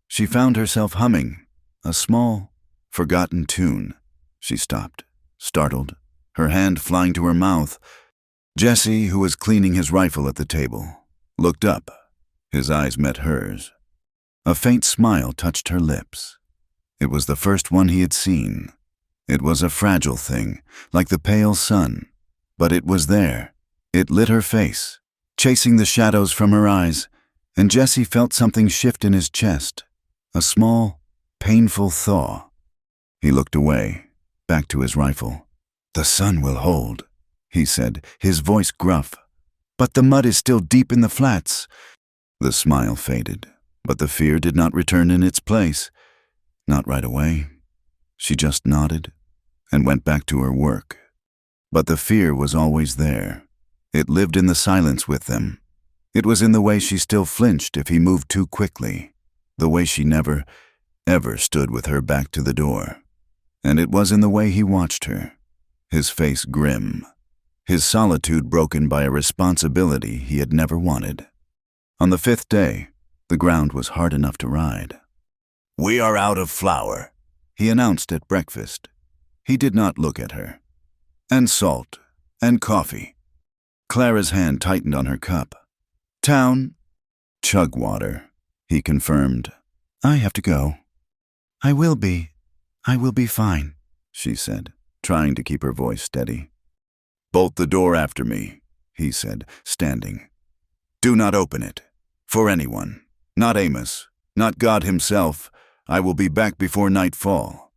she found herself humming a small, forgotten tune. She stopped, startled, her hand flying to her mouth. Jesse, who was cleaning his rifle at the table, looked up. His eyes met hers. A faint smile touched her lips. It was the first one he had seen. It was a fragile thing, like the pale sun, but it was there. It lit her face, chasing the shadows from her eyes, and Jesse felt something shift in his chest, a small, painful thaw. He looked away, back to his rifle. "The sun will hold," he said, his voice gruff. "But the mud is still deep in the flats." The smile faded, but the fear did not return in its place. Not right away. She just nodded and went back to her work. But the fear was always there. It lived in the silence with them. It was in the way she still flinched if he moved too quickly, the way she never, ever stood with her back to the door. And it was in the way he watched her, his face grim, his solitude broken by a responsibility he had never wanted. On the 5th day, the ground was hard enough to ride. "We are out of flour," he announced at breakfast. He did not look at her. "And salt, and coffee." Clara's hand tightened on her cup. "Town?" "Chug water," he confirmed. "I have to go." I will be fine," she said, trying to keep her voice steady. "Bolt the door after me," he said, standing. "Do not open it. For anyone. Not Amos. Not God himself. I will be back before nightfall."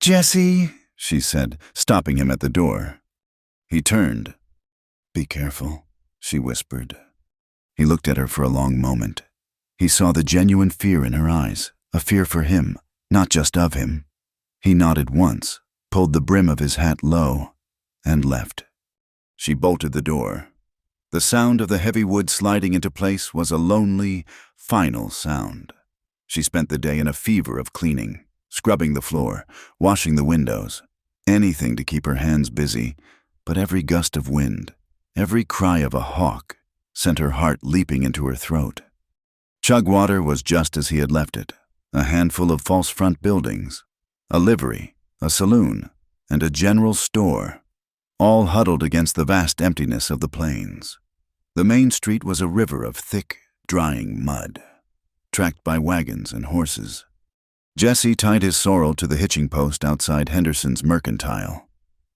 "Jesse," she said, stopping him at the door. He turned. "Be careful," she whispered. He looked at her for a long moment. He saw the genuine fear in her eyes, a fear for him, not just of him. He nodded once, pulled the brim of his hat low, and left. She bolted the door. The sound of the heavy wood sliding into place was a lonely, final sound. She spent the day in a fever of cleaning, scrubbing the floor, washing the windows, anything to keep her hands busy, but every gust of wind, every cry of a hawk, sent her heart leaping into her throat. Chugwater was just as he had left it, a handful of false front buildings, a livery, a saloon, and a general store, all huddled against the vast emptiness of the plains. The main street was a river of thick, drying mud, tracked by wagons and horses. Jesse tied his sorrel to the hitching post outside Henderson's Mercantile.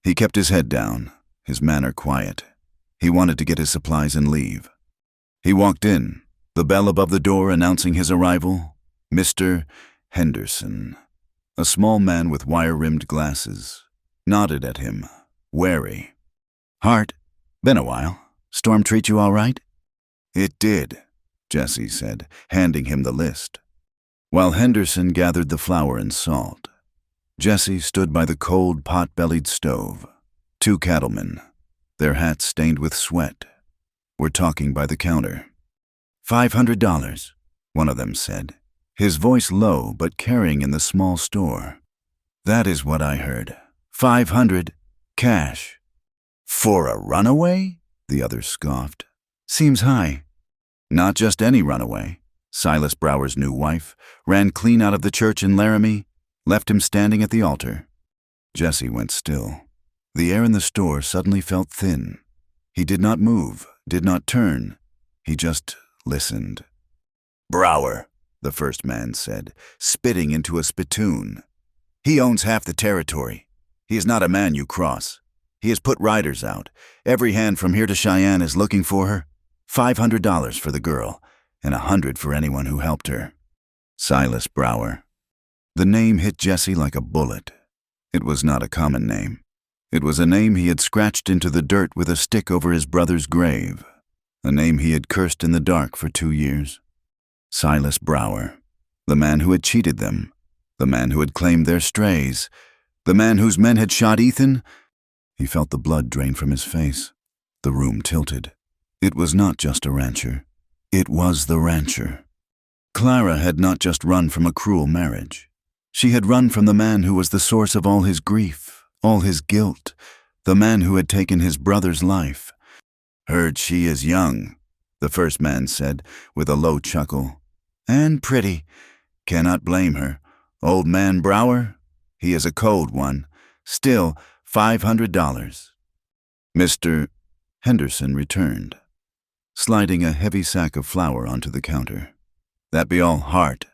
He kept his head down, his manner quiet. He wanted to get his supplies and leave. He walked in, the bell above the door announcing his arrival. Mr. Henderson, a small man with wire-rimmed glasses, nodded at him, wary. "Hart, been a while. Storm treat you all right?" "It did," Jesse said, handing him the list. While Henderson gathered the flour and salt, Jesse stood by the cold, pot-bellied stove. Two cattlemen, their hats stained with sweat, were talking by the counter. $500, one of them said, his voice low but carrying in the small store. "That is what I heard. 500, cash." "For a runaway?" the other scoffed. "Seems high." "Not just any runaway. Silas Brower's new wife ran clean out of the church in Laramie, left him standing at the altar." Jesse went still. The air in the store suddenly felt thin. He did not move, did not turn. He just listened. "Brower," the first man said, spitting into a spittoon. "He owns half the territory. He is not a man you cross. He has put riders out. Every hand from here to Cheyenne is looking for her. $500 for the girl, and $100 for anyone who helped her. Silas Brower. The name hit Jesse like a bullet. It was not a common name. It was a name he had scratched into the dirt with a stick over his brother's grave. A name he had cursed in the dark for 2 years. Silas Brower. The man who had cheated them. The man who had claimed their strays. The man whose men had shot Ethan. He felt the blood drain from his face. The room tilted. It was not just a rancher. It was the rancher. Clara had not just run from a cruel marriage. She had run from the man who was the source of all his grief, all his guilt, the man who had taken his brother's life. "Heard she is young," the first man said, with a low chuckle. "And pretty. Cannot blame her. Old man Brower? He is a cold one. Still, $500. Mr. Henderson returned, sliding a heavy sack of flour onto the counter. "That be all, Hart?"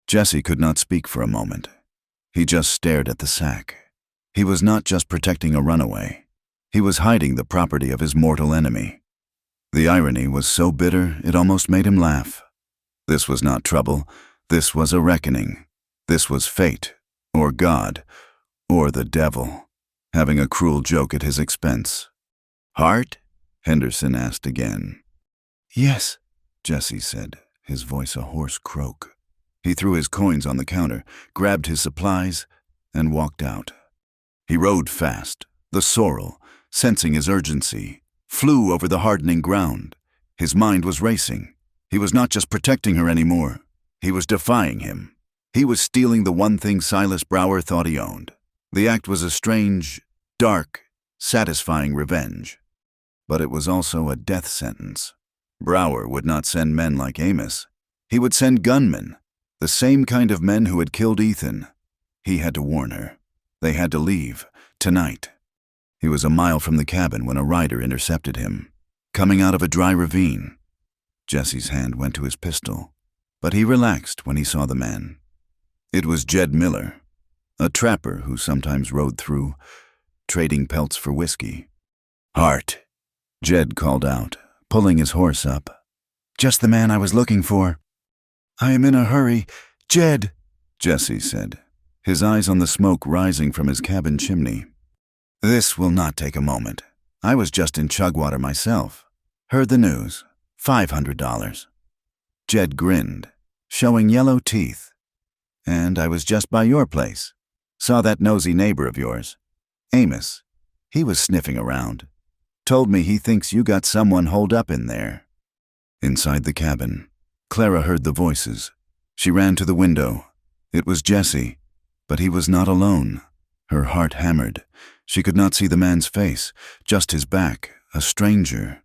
Jesse could not speak for a moment. He just stared at the sack. He was not just protecting a runaway. He was hiding the property of his mortal enemy. The irony was so bitter it almost made him laugh. This was not trouble. This was a reckoning. This was fate, or God, or the devil, having a cruel joke at his expense. "Hart?" Henderson asked again. "Yes," Jesse said, his voice a hoarse croak. He threw his coins on the counter, grabbed his supplies, and walked out. He rode fast. The sorrel, sensing his urgency, flew over the hardening ground. His mind was racing. He was not just protecting her anymore. He was defying him. He was stealing the one thing Silas Brower thought he owned. The act was a strange, dark, satisfying revenge. But it was also a death sentence. Brower would not send men like Amos. He would send gunmen, the same kind of men who had killed Ethan. He had to warn her. They had to leave, tonight. He was a mile from the cabin when a rider intercepted him, coming out of a dry ravine. Jesse's hand went to his pistol, but he relaxed when he saw the man. It was Jed Miller, a trapper who sometimes rode through, trading pelts for whiskey. "Hart," Jed called out, pulling his horse up. "Just the man I was looking for." "I am in a hurry. Jed," Jesse said, his eyes on the smoke rising from his cabin chimney. "This will not take a moment. I was just in Chugwater myself. Heard the news. $500. Jed grinned, showing yellow teeth. "And I was just by your place. Saw that nosy neighbor of yours, Amos. He was sniffing around. Told me he thinks you got someone holed up in there." Inside the cabin, Clara heard the voices. She ran to the window. It was Jesse, but he was not alone. Her heart hammered. She could not see the man's face, just his back, a stranger.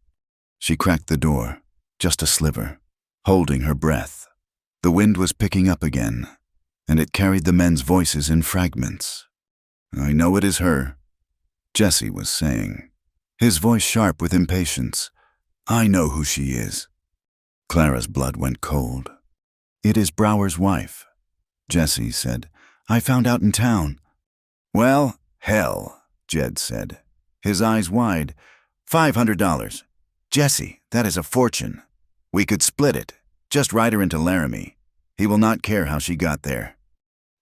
She cracked the door, just a sliver, holding her breath. The wind was picking up again, and it carried the men's voices in fragments. "I know it is her," Jesse was saying, his voice sharp with impatience. "I know who she is." Clara's blood went cold. "It is Brower's wife," Jesse said. "I found out in town." "Well, hell," Jed said, his eyes wide. $500. Jesse, that is a fortune. We could split it. Just ride her into Laramie. He will not care how she got there."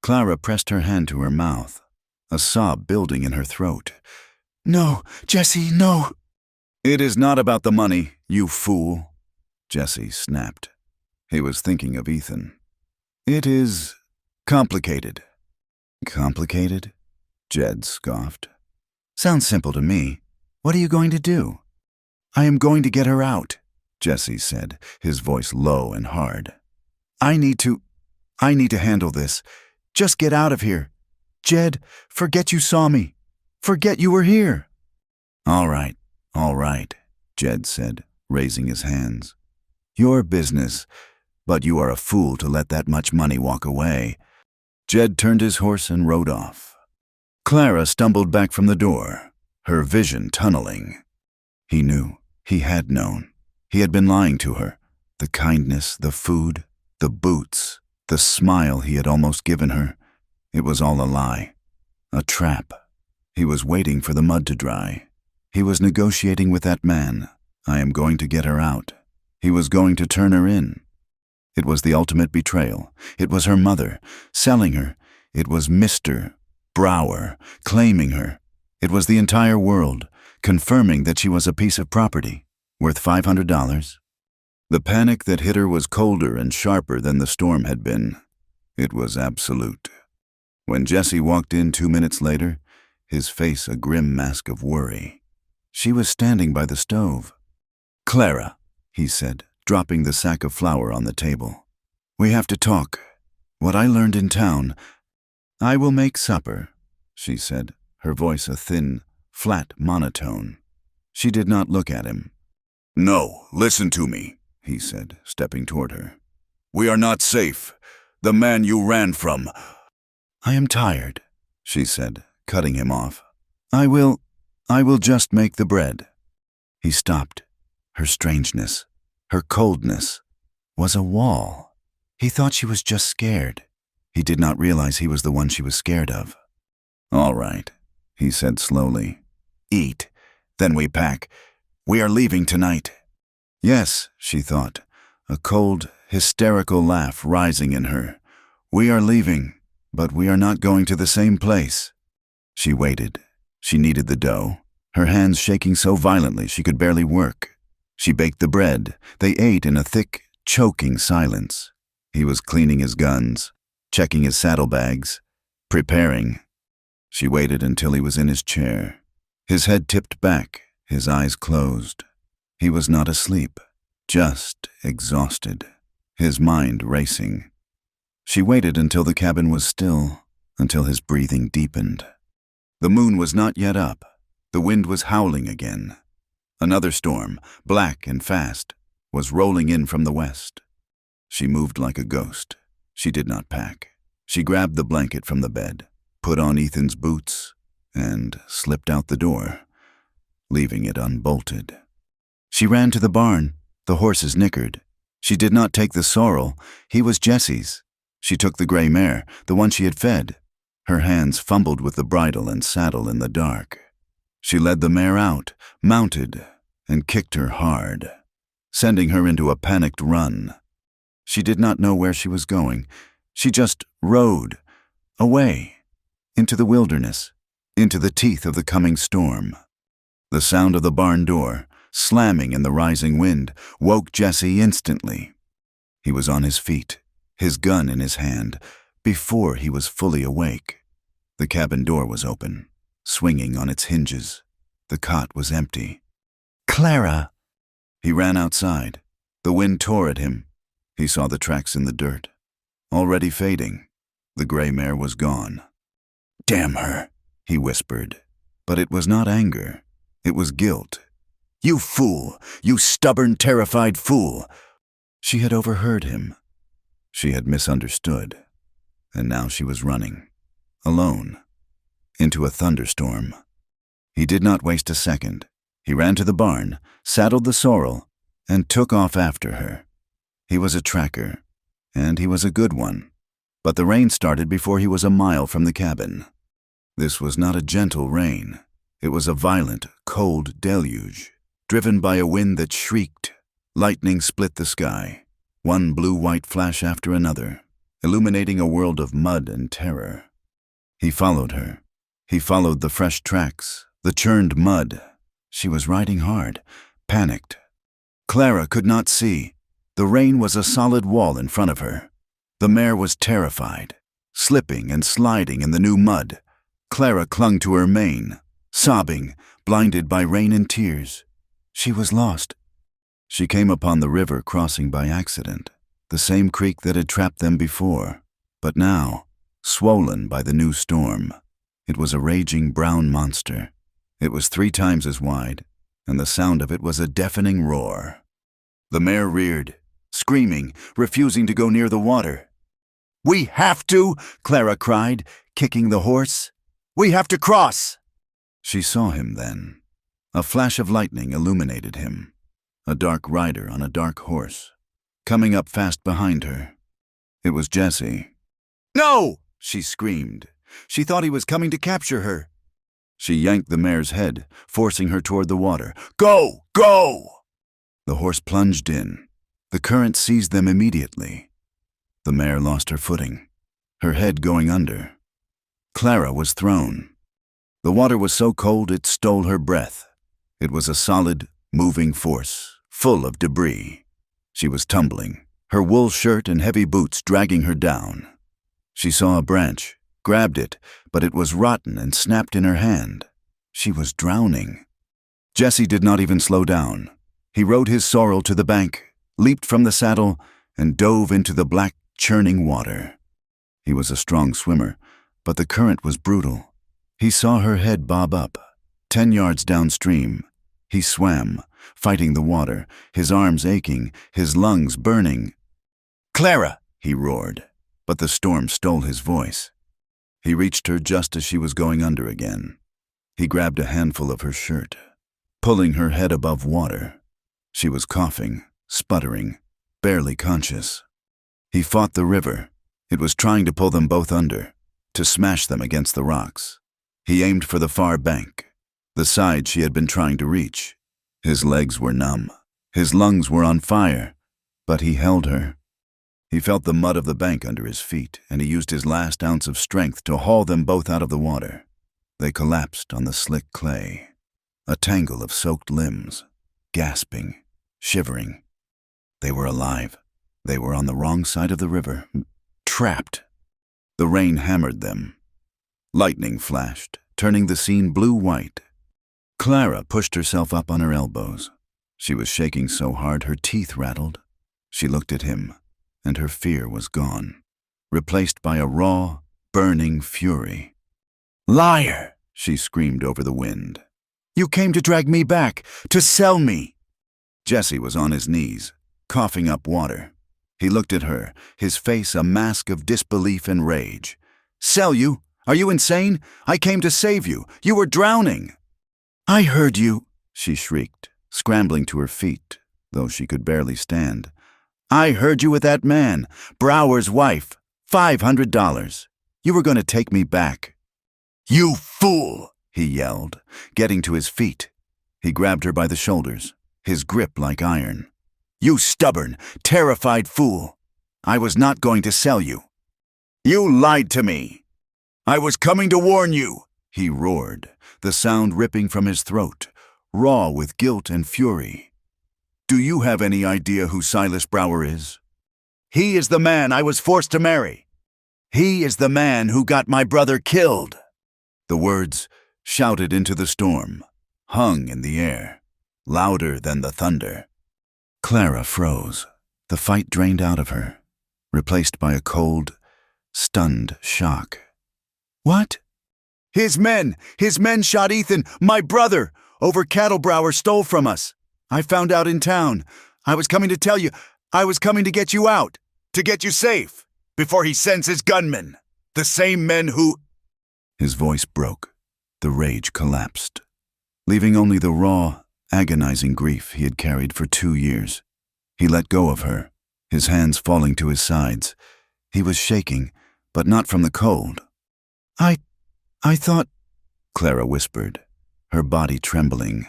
Clara pressed her hand to her mouth, a sob building in her throat. "No, Jesse, no." "It is not about the money, you fool," Jesse snapped. He was thinking of Ethan. "It is complicated." "Complicated?" Jed scoffed. "Sounds simple to me. What are you going to do?" "I am going to get her out," Jesse said, his voice low and hard. I need to handle this. Just get out of here. Jed, forget you saw me. Forget you were here." All right, Jed said, raising his hands. "Your business, but you are a fool to let that much money walk away." Jed turned his horse and rode off. Clara stumbled back from the door, her vision tunneling. He knew. He had known. He had been lying to her. The kindness, the food, the boots, the smile he had almost given her. It was all a lie. A trap. He was waiting for the mud to dry. He was negotiating with that man. I am going to get her out. He was going to turn her in. It was the ultimate betrayal. It was her mother, selling her. It was Mr. Brower, claiming her. It was the entire world, confirming that she was a piece of property, worth $500. The panic that hit her was colder and sharper than the storm had been. It was absolute. When Jesse walked in 2 minutes later, his face a grim mask of worry. She was standing by the stove. "Clara," he said, dropping the sack of flour on the table. "We have to talk. What I learned in town—" "I will make supper," she said, her voice a thin, flat monotone. She did not look at him. "No, listen to me," he said, stepping toward her. "We are not safe. The man you ran from—" "I am tired," she said, cutting him off. I will just make the bread." He stopped. Her strangeness, her coldness, was a wall. He thought she was just scared. He did not realize he was the one she was scared of. "All right," he said slowly. "Eat, then we pack. We are leaving tonight." "Yes," she thought, a cold, hysterical laugh rising in her. "We are leaving, but we are not going to the same place." She waited. She kneaded the dough, her hands shaking so violently she could barely work. She baked the bread. They ate in a thick, choking silence. He was cleaning his guns, checking his saddlebags, preparing. She waited until he was in his chair, his head tipped back, his eyes closed. He was not asleep, just exhausted, his mind racing. She waited until the cabin was still, until his breathing deepened. The moon was not yet up. The wind was howling again. Another storm, black and fast, was rolling in from the west. She moved like a ghost. She did not pack. She grabbed the blanket from the bed, put on Ethan's boots, and slipped out the door, leaving it unbolted. She ran to the barn. The horses nickered. She did not take the sorrel. He was Jesse's. She took the gray mare, the one she had fed. Her hands fumbled with the bridle and saddle in the dark. She led the mare out, mounted, and kicked her hard, sending her into a panicked run. She did not know where she was going. She just rode, away, into the wilderness, into the teeth of the coming storm. The sound of the barn door, slamming in the rising wind, woke Jesse instantly. He was on his feet, his gun in his hand, before he was fully awake. The cabin door was open, swinging on its hinges. The cot was empty. "Clara!" He ran outside. The wind tore at him. He saw the tracks in the dirt, already fading. The gray mare was gone. "Damn her," he whispered. But it was not anger. It was guilt. "You fool! You stubborn, terrified fool!" She had overheard him. She had misunderstood. And now she was running, alone, into a thunderstorm. He did not waste a second. He ran to the barn, saddled the sorrel, and took off after her. He was a tracker, and he was a good one. But the rain started before he was a mile from the cabin. This was not a gentle rain. It was a violent, cold deluge, driven by a wind that shrieked. Lightning split the sky, one blue-white flash after another, illuminating a world of mud and terror. He followed her. He followed the fresh tracks, the churned mud. She was riding hard, panicked. Clara could not see. The rain was a solid wall in front of her. The mare was terrified, slipping and sliding in the new mud. Clara clung to her mane, sobbing, blinded by rain and tears. She was lost. She came upon the river crossing by accident, the same creek that had trapped them before, but now, swollen by the new storm. It was a raging brown monster. It was 3 times as wide, and the sound of it was a deafening roar. The mare reared, screaming, refusing to go near the water. "We have to!" Clara cried, kicking the horse. "We have to cross!" She saw him then. A flash of lightning illuminated him. A dark rider on a dark horse, coming up fast behind her. It was Jesse. "No!" she screamed. She thought he was coming to capture her. She yanked the mare's head, forcing her toward the water. "Go! Go!" The horse plunged in. The current seized them immediately. The mare lost her footing, her head going under. Clara was thrown. The water was so cold it stole her breath. It was a solid, moving force, full of debris. She was tumbling, her wool shirt and heavy boots dragging her down. She saw a branch, grabbed it, but it was rotten and snapped in her hand. She was drowning. Jesse did not even slow down. He rode his sorrel to the bank, leaped from the saddle, and dove into the black, churning water. He was a strong swimmer, but the current was brutal. He saw her head bob up. 10 yards downstream, he swam, fighting the water, his arms aching, his lungs burning. "Clara!" he roared, but the storm stole his voice. He reached her just as she was going under again. He grabbed a handful of her shirt, pulling her head above water. She was coughing, sputtering, barely conscious. He fought the river. It was trying to pull them both under, to smash them against the rocks. He aimed for the far bank, the side she had been trying to reach. His legs were numb. His lungs were on fire, but he held her. He felt the mud of the bank under his feet, and he used his last ounce of strength to haul them both out of the water. They collapsed on the slick clay, a tangle of soaked limbs, gasping, shivering. They were alive. They were on the wrong side of the river, trapped. The rain hammered them. Lightning flashed, turning the scene blue-white. Clara pushed herself up on her elbows. She was shaking so hard her teeth rattled. She looked at him, and her fear was gone, replaced by a raw, burning fury. "Liar!" she screamed over the wind. "You came to drag me back, to sell me!" Jesse was on his knees, coughing up water. He looked at her, his face a mask of disbelief and rage. "Sell you? Are you insane? I came to save you. You were drowning." "I heard you," she shrieked, scrambling to her feet, though she could barely stand. "I heard you with that man, Brower's wife. $500. You were going to take me back." "You fool!" he yelled, getting to his feet. He grabbed her by the shoulders, his grip like iron. "You stubborn, terrified fool! I was not going to sell you. You lied to me. I was coming to warn you," he roared, the sound ripping from his throat, raw with guilt and fury. "Do you have any idea who Silas Brower is? He is the man I was forced to marry. He is the man who got my brother killed." The words, shouted into the storm, hung in the air, louder than the thunder. Clara froze. The fight drained out of her, replaced by a cold, stunned shock. "What?" His men shot Ethan, my brother, over cattle Brower stole from us. I found out in town. I was coming to tell you. I was coming to get you out, to get you safe, before he sends his gunmen, the same men who—" His voice broke. The rage collapsed, leaving only the raw, agonizing grief he had carried for 2 years. He let go of her, his hands falling to his sides. He was shaking, but not from the cold. I thought," Clara whispered, her body trembling.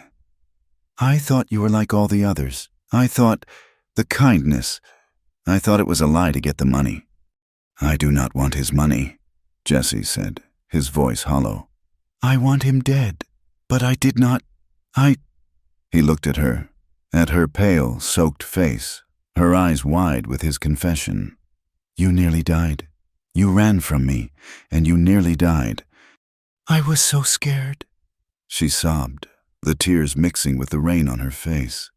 "I thought you were like all the others. I thought the kindness. I thought it was a lie to get the money." "I do not want his money," Jesse said, his voice hollow. "I want him dead, but I did not. He looked at her pale, soaked face, her eyes wide with his confession. "You nearly died. You ran from me, and you nearly died." "I was so scared," she sobbed, the tears mixing with the rain on her face.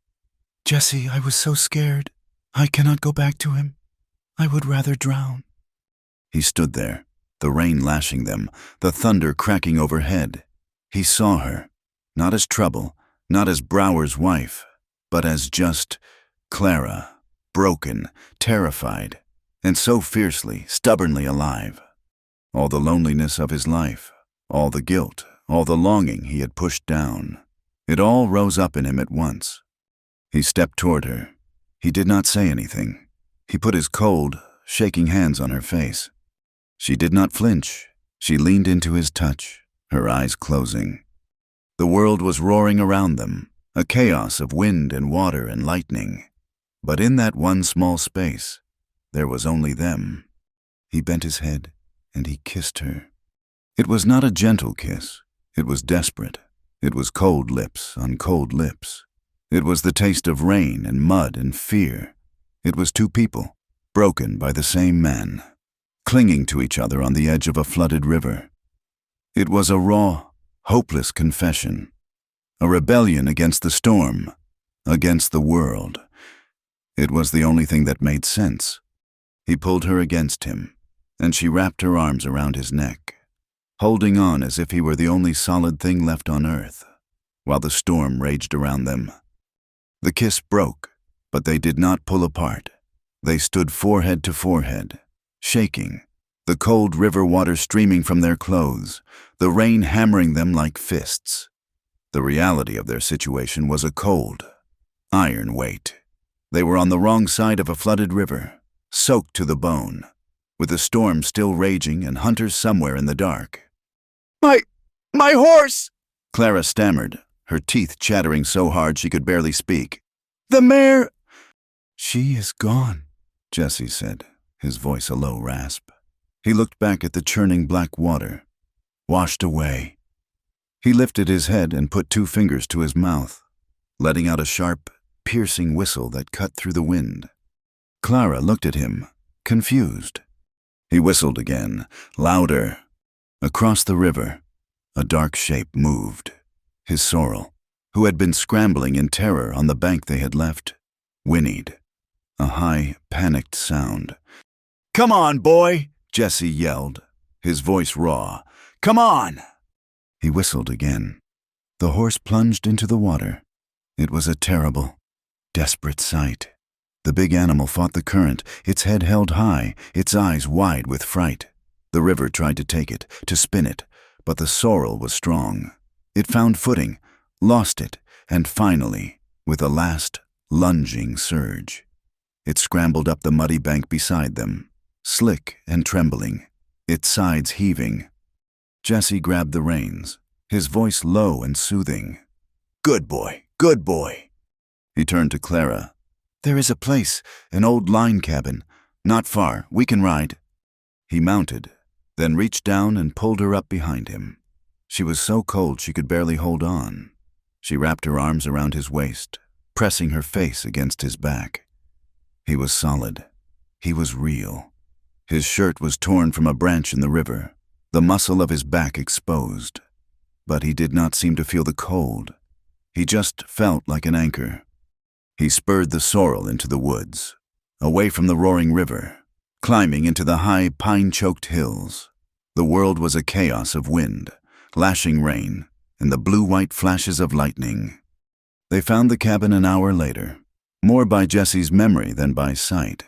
"Jesse, I was so scared. I cannot go back to him. I would rather drown." He stood there, the rain lashing them, the thunder cracking overhead. He saw her, not as trouble, not as Brower's wife, but as just Clara, broken, terrified, and so fiercely, stubbornly alive. All the loneliness of his life, all the guilt, all the longing he had pushed down, it all rose up in him at once. He stepped toward her. He did not say anything. He put his cold, shaking hands on her face. She did not flinch. She leaned into his touch, her eyes closing. The world was roaring around them, a chaos of wind and water and lightning. But in that one small space, there was only them. He bent his head, and he kissed her. It was not a gentle kiss. It was desperate. It was cold lips on cold lips. It was the taste of rain and mud and fear. It was two people, broken by the same man, clinging to each other on the edge of a flooded river. It was a raw, hopeless confession, a rebellion against the storm, against the world. It was the only thing that made sense. He pulled her against him, and she wrapped her arms around his neck, holding on as if he were the only solid thing left on earth, while the storm raged around them. The kiss broke, but they did not pull apart. They stood forehead to forehead, shaking, the cold river water streaming from their clothes, the rain hammering them like fists. The reality of their situation was a cold, iron weight. They were on the wrong side of a flooded river, soaked to the bone, with the storm still raging and hunters somewhere in the dark. My horse!" Clara stammered, her teeth chattering so hard she could barely speak. "The mare—" "She is gone," Jesse said, his voice a low rasp. He looked back at the churning black water, washed away. He lifted his head and put 2 fingers to his mouth, letting out a sharp, piercing whistle that cut through the wind. Clara looked at him, confused. He whistled again, louder. Across the river, a dark shape moved. His sorrel, who had been scrambling in terror on the bank they had left, whinnied, a high, panicked sound. "Come on, boy!" Jesse yelled, his voice raw. "Come on!" He whistled again. The horse plunged into the water. It was a terrible, desperate sight. The big animal fought the current, its head held high, its eyes wide with fright. The river tried to take it, to spin it, but the sorrel was strong. It found footing, lost it, and finally, with a last, lunging surge, it scrambled up the muddy bank beside them, slick and trembling, its sides heaving. Jesse grabbed the reins, his voice low and soothing. "Good boy, good boy." He turned to Clara. "There is a place, an old line cabin. Not far, we can ride." He mounted, then reached down and pulled her up behind him. She was so cold she could barely hold on. She wrapped her arms around his waist, pressing her face against his back. He was solid. He was real. His shirt was torn from a branch in the river, the muscle of his back exposed. But he did not seem to feel the cold. He just felt like an anchor. He spurred the sorrel into the woods, away from the roaring river, climbing into the high, pine-choked hills. The world was a chaos of wind, lashing rain, and the blue-white flashes of lightning. They found the cabin an hour later, more by Jesse's memory than by sight.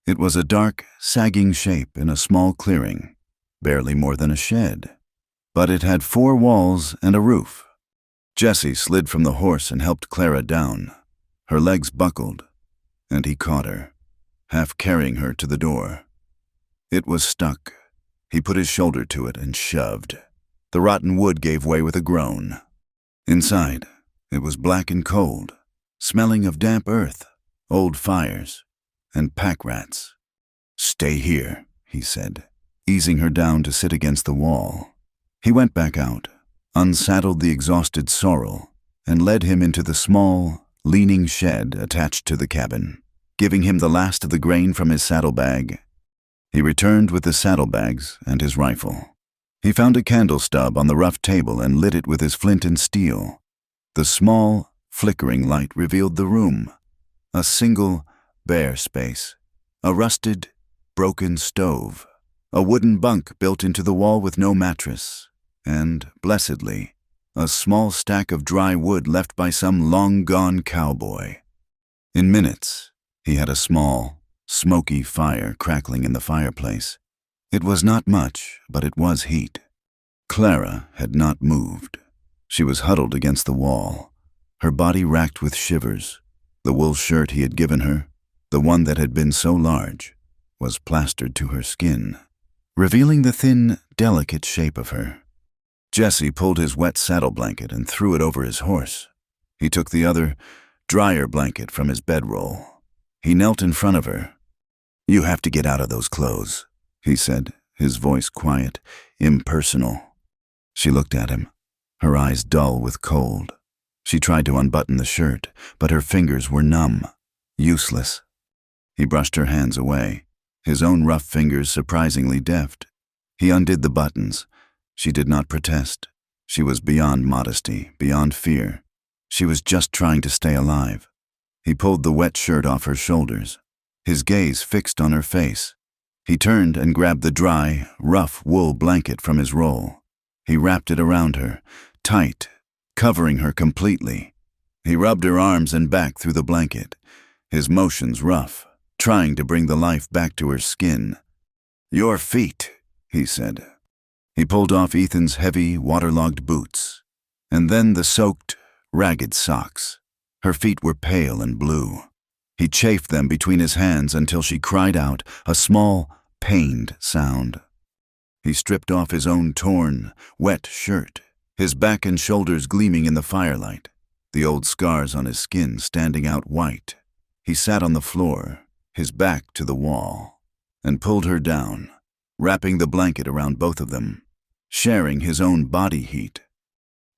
It was a dark, sagging shape in a small clearing, barely more than a shed. But it had 4 walls and a roof. Jesse slid from the horse and helped Clara down. Her legs buckled, and he caught her, half carrying her to the door. It was stuck. He put his shoulder to it and shoved. The rotten wood gave way with a groan. Inside, it was black and cold, smelling of damp earth, old fires, and pack rats. "Stay here," he said, easing her down to sit against the wall. He went back out, unsaddled the exhausted sorrel, and led him into the small, leaning shed attached to the cabin, giving him the last of the grain from his saddlebag. He returned with the saddlebags and his rifle. He found a candle stub on the rough table and lit it with his flint and steel. The small, flickering light revealed the room, a single, bare space, a rusted, broken stove, a wooden bunk built into the wall with no mattress, and, blessedly, a small stack of dry wood left by some long-gone cowboy. In minutes, he had a small, smoky fire crackling in the fireplace. It was not much, but it was heat. Clara had not moved. She was huddled against the wall, her body racked with shivers. The wool shirt he had given her, the one that had been so large, was plastered to her skin, revealing the thin, delicate shape of her. Jesse pulled his wet saddle blanket and threw it over his horse. He took the other, drier blanket from his bedroll. He knelt in front of her. "You have to get out of those clothes," he said, his voice quiet, impersonal. She looked at him, her eyes dull with cold. She tried to unbutton the shirt, but her fingers were numb, useless. He brushed her hands away, his own rough fingers surprisingly deft. He undid the buttons. She did not protest. She was beyond modesty, beyond fear. She was just trying to stay alive. He pulled the wet shirt off her shoulders, his gaze fixed on her face. He turned and grabbed the dry, rough wool blanket from his roll. He wrapped it around her, tight, covering her completely. He rubbed her arms and back through the blanket, his motions rough, trying to bring the life back to her skin. "Your feet," he said. He pulled off Ethan's heavy, waterlogged boots, and then the soaked, ragged socks. Her feet were pale and blue. He chafed them between his hands until she cried out, a small, pained sound. He stripped off his own torn, wet shirt, his back and shoulders gleaming in the firelight, the old scars on his skin standing out white. He sat on the floor, his back to the wall, and pulled her down, wrapping the blanket around both of them, sharing his own body heat.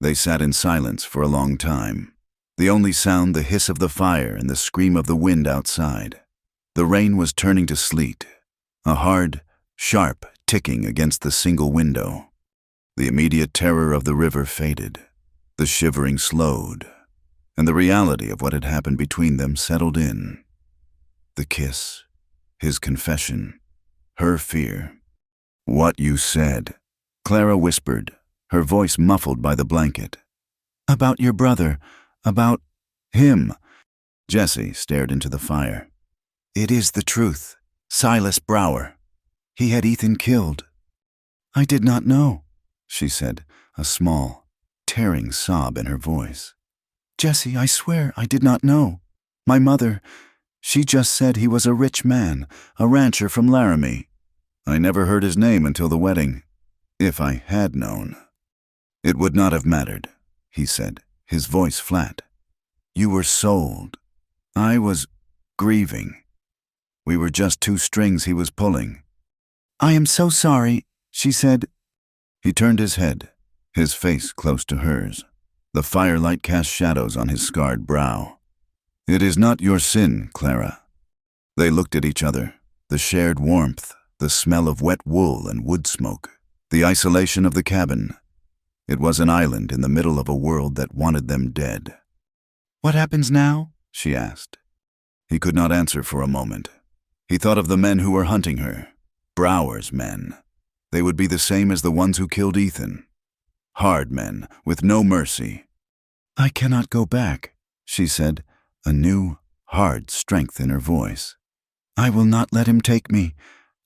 They sat in silence for a long time, the only sound the hiss of the fire and the scream of the wind outside. The rain was turning to sleet, a hard, sharp ticking against the single window. The immediate terror of the river faded, the shivering slowed, and the reality of what had happened between them settled in. The kiss, his confession, her fear. "What you said," Clara whispered, her voice muffled by the blanket. "About your brother, about him." Jesse stared into the fire. "It is the truth. Silas Brower. He had Ethan killed." "I did not know," she said, a small, tearing sob in her voice. "Jesse, I swear I did not know. My mother, she just said he was a rich man, a rancher from Laramie. I never heard his name until the wedding. If I had known." "It would not have mattered," he said, his voice flat. "You were sold. I was grieving. We were just two strings he was pulling." "I am so sorry," she said. He turned his head, his face close to hers. The firelight cast shadows on his scarred brow. "It is not your sin, Clara." They looked at each other, the shared warmth, the smell of wet wool and wood smoke, the isolation of the cabin. It was an island in the middle of a world that wanted them dead. "What happens now?" she asked. He could not answer for a moment. He thought of the men who were hunting her, Brower's men. They would be the same as the ones who killed Ethan. Hard men, with no mercy. "I cannot go back," she said, a new, hard strength in her voice. "I will not let him take me.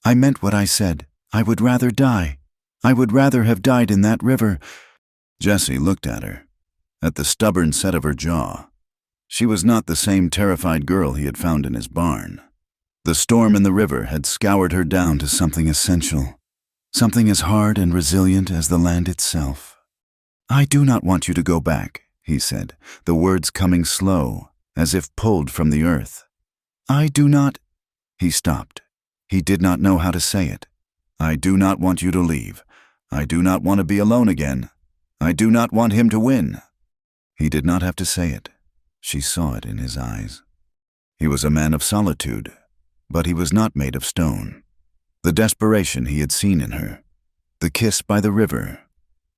I meant what I said. I would rather die. I would rather have died in that river." Jesse looked at her, at the stubborn set of her jaw. She was not the same terrified girl he had found in his barn. The storm in the river had scoured her down to something essential, something as hard and resilient as the land itself. "I do not want you to go back," he said, the words coming slow, as if pulled from the earth. "I do not—" He stopped. He did not know how to say it. "I do not want you to leave. I do not want to be alone again. I do not want him to win." He did not have to say it. She saw it in his eyes. He was a man of solitude, but he was not made of stone. The desperation he had seen in her, the kiss by the river,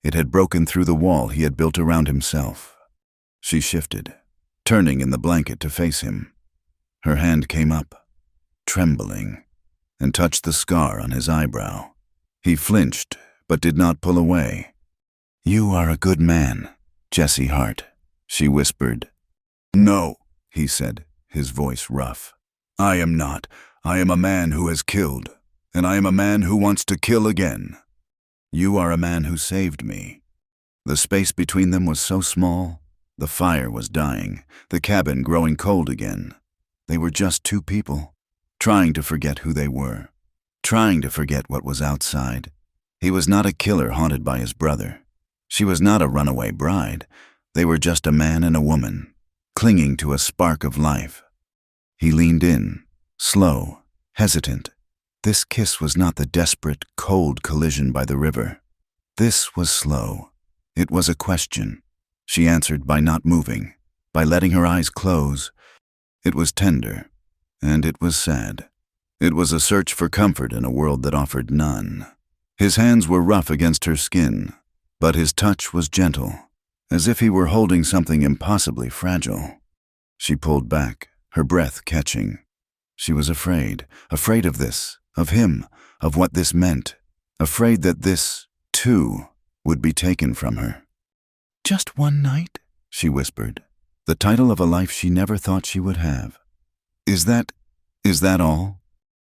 it had broken through the wall he had built around himself. She shifted, turning in the blanket to face him. Her hand came up, trembling, and touched the scar on his eyebrow. He flinched, but did not pull away. "You are a good man, Jesse Hart," she whispered. "No," he said, his voice rough. "I am not. I am a man who has killed, and I am a man who wants to kill again. You are a man who saved me." The space between them was so small. The fire was dying, the cabin growing cold again. They were just two people, trying to forget who they were, trying to forget what was outside. He was not a killer haunted by his brother. She was not a runaway bride. They were just a man and a woman, clinging to a spark of life. He leaned in, slow, hesitant. This kiss was not the desperate, cold collision by the river. This was slow. It was a question. She answered by not moving, by letting her eyes close. It was tender, and it was sad. It was a search for comfort in a world that offered none. His hands were rough against her skin, but his touch was gentle, as if he were holding something impossibly fragile. She pulled back, her breath catching. She was afraid of this, of him, of what this meant, afraid that this, too, would be taken from her. "Just one night?" she whispered, the title of a life she never thought she would have. Is that all?"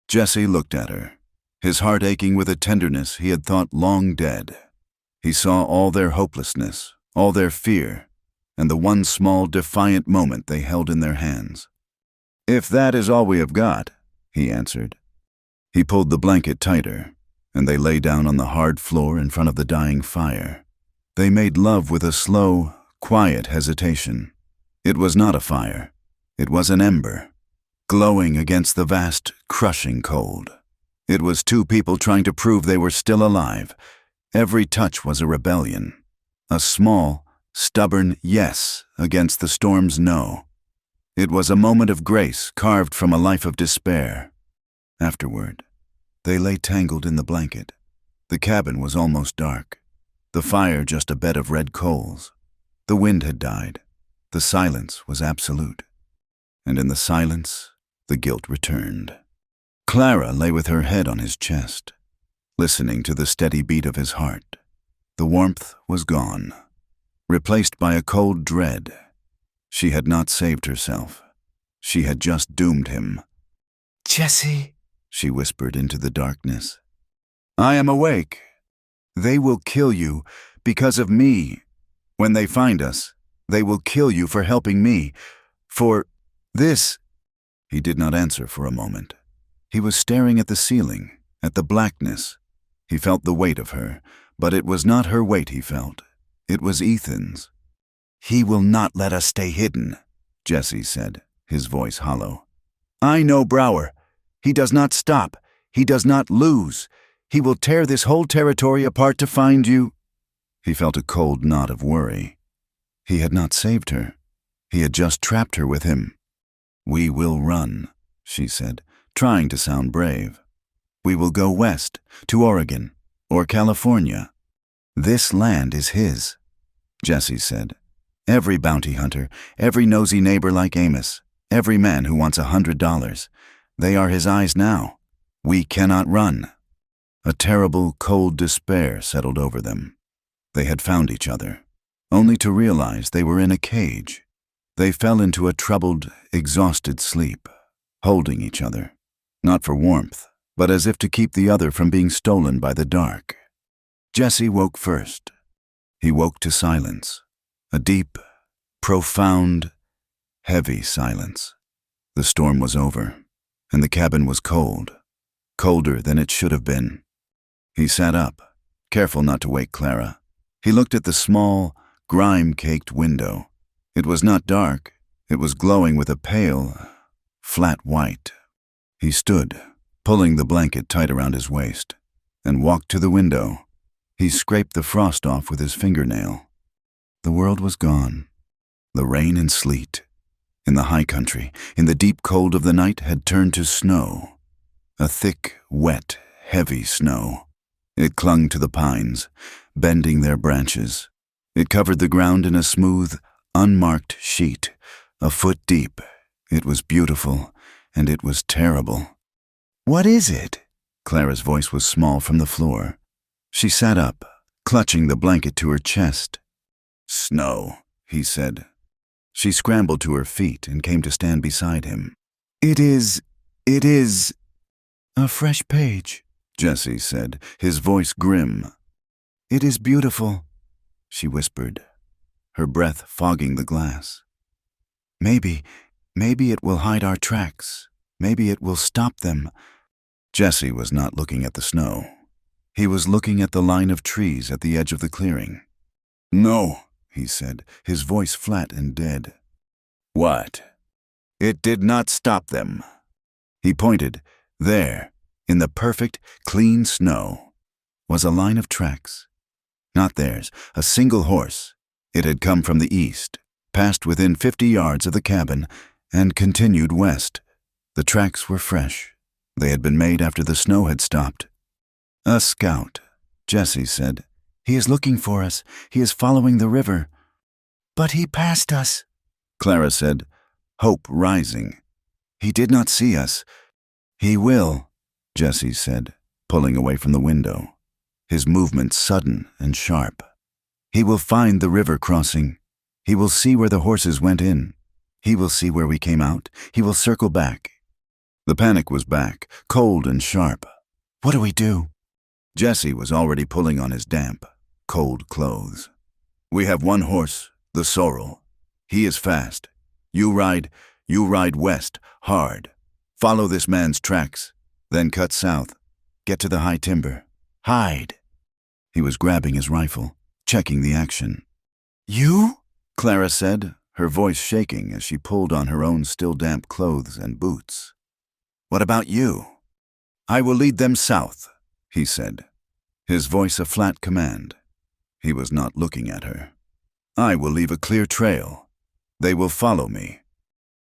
Jesse looked at her, his heart aching with a tenderness he had thought long dead. He saw all their hopelessness, all their fear, and the one small, defiant moment they held in their hands. "If that is all we have got," he answered. He pulled the blanket tighter, and they lay down on the hard floor in front of the dying fire. They made love with a slow, quiet hesitation. It was not a fire. It was an ember, glowing against the vast, crushing cold. It was two people trying to prove they were still alive. Every touch was a rebellion, a small, stubborn yes against the storm's no. It was a moment of grace carved from a life of despair. Afterward, they lay tangled in the blanket. The cabin was almost dark, the fire just a bed of red coals. The wind had died. The silence was absolute. And in the silence, the guilt returned. Clara lay with her head on his chest, listening to the steady beat of his heart. The warmth was gone, replaced by a cold dread. She had not saved herself. She had just doomed him. "Jesse," she whispered into the darkness. "I am awake. They will kill you because of me. When they find us, they will kill you for helping me. For this." He did not answer for a moment. He was staring at the ceiling, at the blackness. He felt the weight of her, but it was not her weight he felt. It was Ethan's. "He will not let us stay hidden," Jesse said, his voice hollow. "I know Brower. He does not stop. He does not lose. He will tear this whole territory apart to find you." He felt a cold knot of worry. He had not saved her. He had just trapped her with him. "We will run," she said, trying to sound brave. "We will go west, to Oregon, or California. This land is his," Jesse said. "Every bounty hunter, every nosy neighbor like Amos, every man who wants $100, they are his eyes now. We cannot run." A terrible, cold despair settled over them. They had found each other, only to realize they were in a cage. They fell into a troubled, exhausted sleep, holding each other, not for warmth, but as if to keep the other from being stolen by the dark. Jesse woke first. He woke to silence, a deep, profound, heavy silence. The storm was over, and the cabin was cold, colder than it should have been. He sat up, careful not to wake Clara. He looked at the small, grime-caked window. It was not dark. It was glowing with a pale, flat white. He stood, pulling the blanket tight around his waist, and walked to the window. He scraped the frost off with his fingernail. The world was gone. The rain and sleet, in the high country, in the deep cold of the night, had turned to snow. A thick, wet, heavy snow. It clung to the pines, bending their branches. It covered the ground in a smooth, unmarked sheet, a foot deep. It was beautiful, and it was terrible. "What is it?" Clara's voice was small from the floor. She sat up, clutching the blanket to her chest. "Snow," he said. She scrambled to her feet and came to stand beside him. It is a fresh page," Jesse said, his voice grim. "It is beautiful," she whispered, her breath fogging the glass. Maybe it will hide our tracks. Maybe it will stop them." Jesse was not looking at the snow. He was looking at the line of trees at the edge of the clearing. No, he said, his voice flat and dead. What? It did not stop them. He pointed. There, in the perfect, clean snow, was a line of tracks. Not theirs, a single horse. It had come from the east, passed within 50 yards of the cabin, and continued west. The tracks were fresh. They had been made after the snow had stopped. A scout, Jesse said. He is looking for us. He is following the river. But he passed us, Clara said, hope rising. He did not see us. He will, Jesse said, pulling away from the window, his movement sudden and sharp. He will find the river crossing. He will see where the horses went in. He will see where we came out. He will circle back. The panic was back, cold and sharp. What do we do? Jesse was already pulling on his damp, cold clothes. We have one horse, the sorrel. He is fast. You ride west, hard. Follow this man's tracks, then cut south. Get to the high timber. Hide. He was grabbing his rifle, checking the action. You? Clara said, her voice shaking as she pulled on her own still damp clothes and boots. What about you? I will lead them south, he said, his voice a flat command. He was not looking at her. I will leave a clear trail. They will follow me.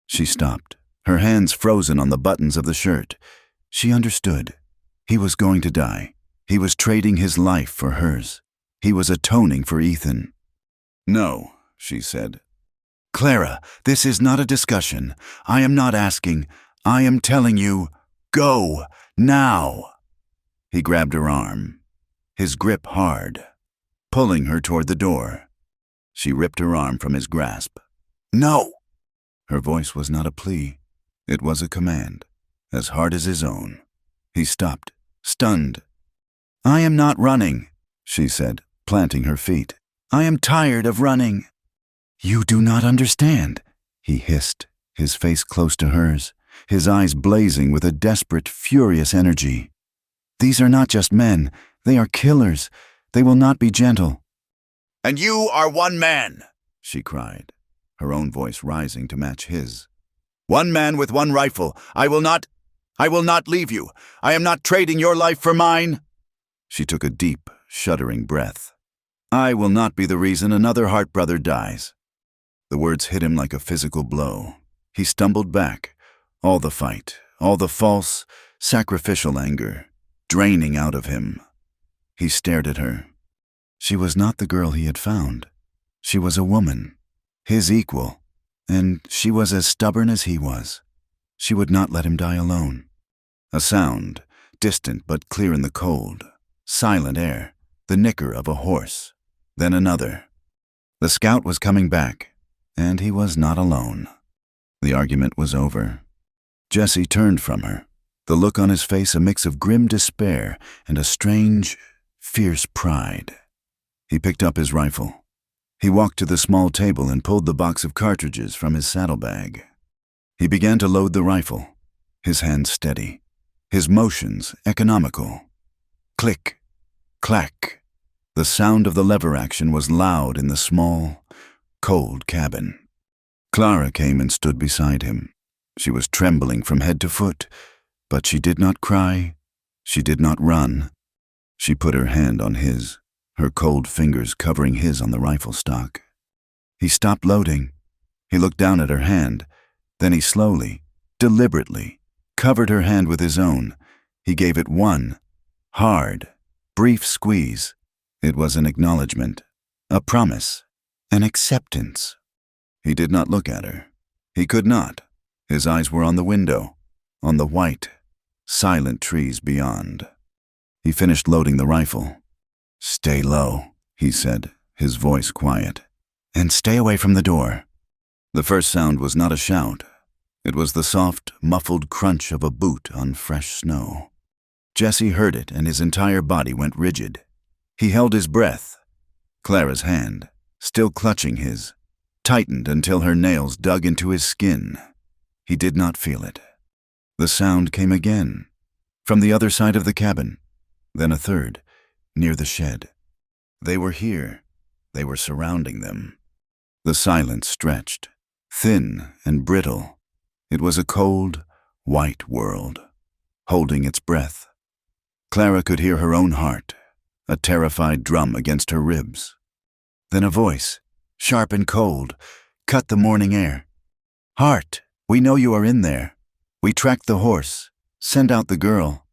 She stopped, her hands frozen on the buttons of the shirt. She understood. He was going to die. He was trading his life for hers. He was atoning for Ethan. No, she said. Clara, this is not a discussion. I am not asking. I am telling you, go, now. He grabbed her arm, his grip hard, pulling her toward the door. She ripped her arm from his grasp. No! Her voice was not a plea. It was a command, as hard as his own. He stopped, stunned. I am not running, she said, planting her feet. I am tired of running. You do not understand, he hissed, his face close to hers, his eyes blazing with a desperate, furious energy. These are not just men. They are killers. They will not be gentle. And you are one man, she cried, her own voice rising to match his. One man with one rifle. I will not leave you. I am not trading your life for mine. She took a deep, shuddering breath. I will not be the reason another Hart brother dies. The words hit him like a physical blow. He stumbled back, all the fight, all the false, sacrificial anger, draining out of him. He stared at her. She was not the girl he had found. She was a woman, his equal, and she was as stubborn as he was. She would not let him die alone. A sound, distant but clear in the cold, silent air, the nicker of a horse, then another. The scout was coming back, and he was not alone. The argument was over. Jesse turned from her, the look on his face a mix of grim despair and a strange, fierce pride. He picked up his rifle. He walked to the small table and pulled the box of cartridges from his saddlebag. He began to load the rifle, his hands steady, his motions economical. Click, clack. The sound of the lever action was loud in the small, cold cabin. Clara came and stood beside him. She was trembling from head to foot, but she did not cry. She did not run. She put her hand on his, her cold fingers covering his on the rifle stock. He stopped loading. He looked down at her hand. Then he slowly, deliberately, covered her hand with his own. He gave it one, hard, brief squeeze. It was an acknowledgement, a promise, an acceptance. He did not look at her. He could not. His eyes were on the window, on the white, silent trees beyond. He finished loading the rifle. Stay low, he said, his voice quiet, and stay away from the door. The first sound was not a shout. It was the soft, muffled crunch of a boot on fresh snow. Jesse heard it, and his entire body went rigid. He held his breath. Clara's hand, still clutching his, tightened until her nails dug into his skin. He did not feel it. The sound came again, from the other side of the cabin, then a third, near the shed. They were here. They were surrounding them. The silence stretched, thin and brittle. It was a cold, white world, holding its breath. Clara could hear her own heart, a terrified drum against her ribs. Then a voice, sharp and cold, cut the morning air. "Heart, we know you are in there. We tracked the horse, send out the girl,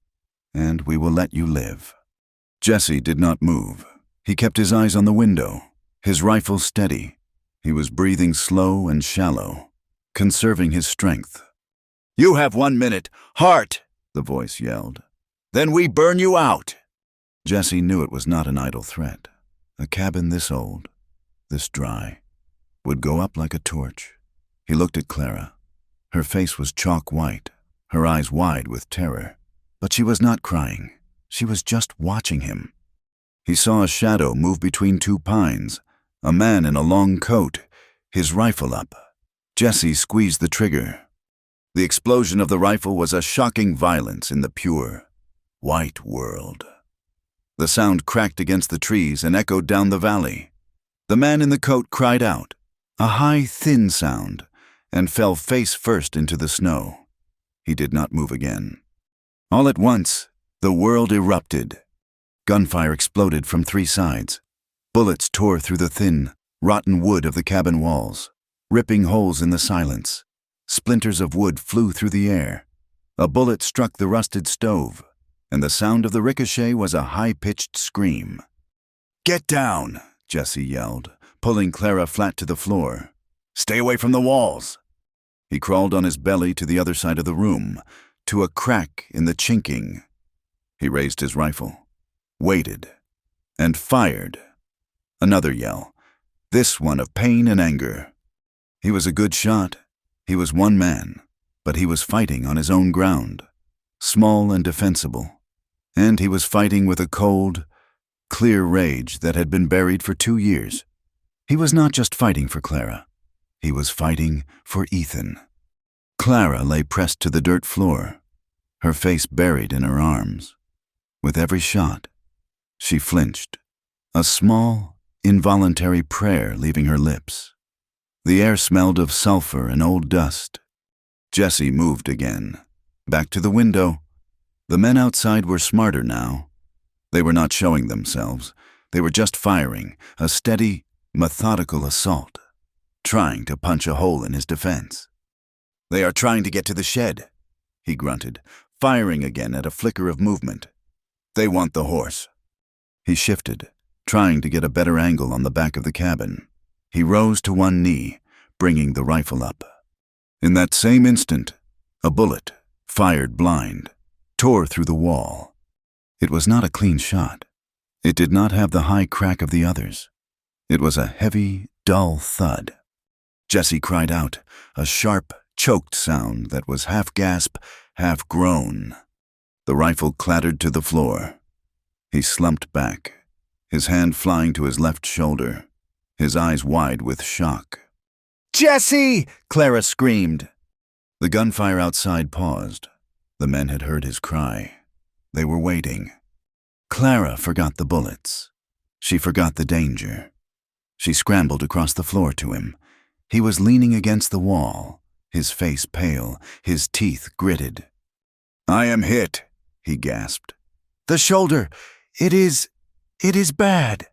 and we will let you live." Jesse did not move. He kept his eyes on the window, his rifle steady. He was breathing slow and shallow, conserving his strength. "You have 1 minute, Heart," the voice yelled. "Then we burn you out." Jesse knew it was not an idle threat. A cabin this old, this dry, would go up like a torch. He looked at Clara. Her face was chalk white, her eyes wide with terror. But she was not crying. She was just watching him. He saw a shadow move between 2 pines, a man in a long coat, his rifle up. Jesse squeezed the trigger. The explosion of the rifle was a shocking violence in the pure, white world. The sound cracked against the trees and echoed down the valley. The man in the coat cried out, a high, thin sound, and fell face first into the snow. He did not move again. All at once, the world erupted. Gunfire exploded from 3 sides. Bullets tore through the thin, rotten wood of the cabin walls, ripping holes in the silence. Splinters of wood flew through the air. A bullet struck the rusted stove, and the sound of the ricochet was a high-pitched scream. "Get down!" Jesse yelled, pulling Clara flat to the floor. "Stay away from the walls!" He crawled on his belly to the other side of the room, to a crack in the chinking. He raised his rifle, waited, and fired. Another yell, this one of pain and anger. He was a good shot. He was one man, but he was fighting on his own ground, small and defensible. And he was fighting with a cold, clear rage that had been buried for 2 years. He was not just fighting for Clara. He was fighting for Ethan. Clara lay pressed to the dirt floor, her face buried in her arms. With every shot, she flinched, a small, involuntary prayer leaving her lips. The air smelled of sulfur and old dust. Jesse moved again, back to the window. The men outside were smarter now. They were not showing themselves. They were just firing, a steady, methodical assault, trying to punch a hole in his defense. "They are trying to get to the shed," he grunted, firing again at a flicker of movement. "They want the horse." He shifted, trying to get a better angle on the back of the cabin. He rose to one knee, bringing the rifle up. In that same instant, a bullet, fired blind, tore through the wall. It was not a clean shot. It did not have the high crack of the others. It was a heavy, dull thud. Jesse cried out, a sharp, choked sound that was half gasp, half groan. The rifle clattered to the floor. He slumped back, his hand flying to his left shoulder, his eyes wide with shock. "Jesse!" Clara screamed. The gunfire outside paused. The men had heard his cry. They were waiting. Clara forgot the bullets. She forgot the danger. She scrambled across the floor to him. He was leaning against the wall, his face pale, his teeth gritted. "I am hit," he gasped. "The shoulder. It is bad."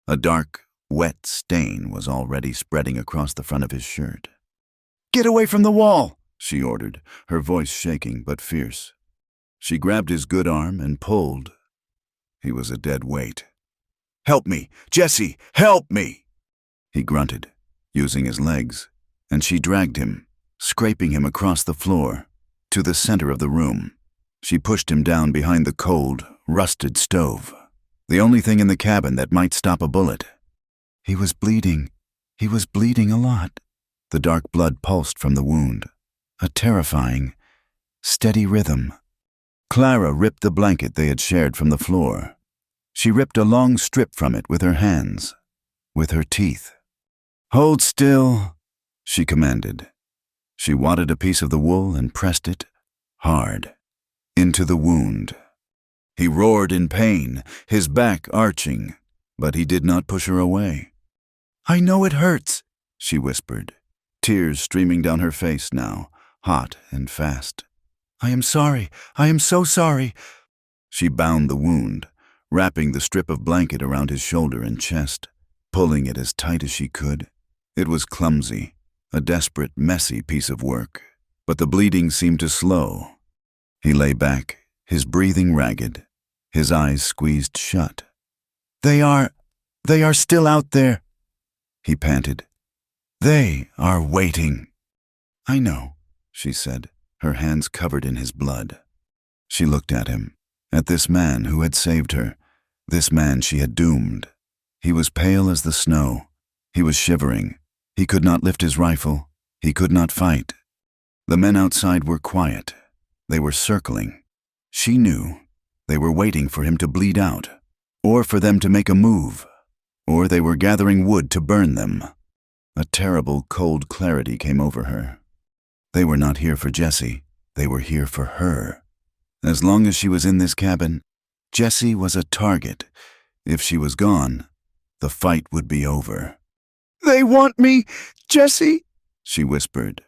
A dark, wet stain was already spreading across the front of his shirt. "Get away from the wall," she ordered, her voice shaking but fierce. She grabbed his good arm and pulled. He was a dead weight. "Help me, Jesse, help me!" He grunted, using his legs, and she dragged him, scraping him across the floor, to the center of the room. She pushed him down behind the cold, rusted stove, the only thing in the cabin that might stop a bullet. He was bleeding. He was bleeding a lot. The dark blood pulsed from the wound, a terrifying, steady rhythm. Clara ripped the blanket they had shared from the floor. She ripped a long strip from it with her hands, with her teeth. "Hold still," she commanded. She wadded a piece of the wool and pressed it, hard, into the wound. He roared in pain, his back arching, but he did not push her away. I know it hurts, she whispered, tears streaming down her face now, hot and fast. I am sorry. I am so sorry. She bound the wound, wrapping the strip of blanket around his shoulder and chest, pulling it as tight as she could. It was clumsy, a desperate, messy piece of work, but the bleeding seemed to slow. He lay back, his breathing ragged, his eyes squeezed shut. They are still out there, he panted. They are waiting. I know, she said, her hands covered in his blood. She looked at him, at this man who had saved her, this man she had doomed. He was pale as the snow. He was shivering. He could not lift his rifle. He could not fight. The men outside were quiet. They were circling. She knew. They were waiting for him to bleed out, or for them to make a move, or they were gathering wood to burn them. A terrible, cold clarity came over her. They were not here for Jessie. They were here for her. As long as she was in this cabin, Jessie was a target. If she was gone, the fight would be over. They want me, Jessie, she whispered,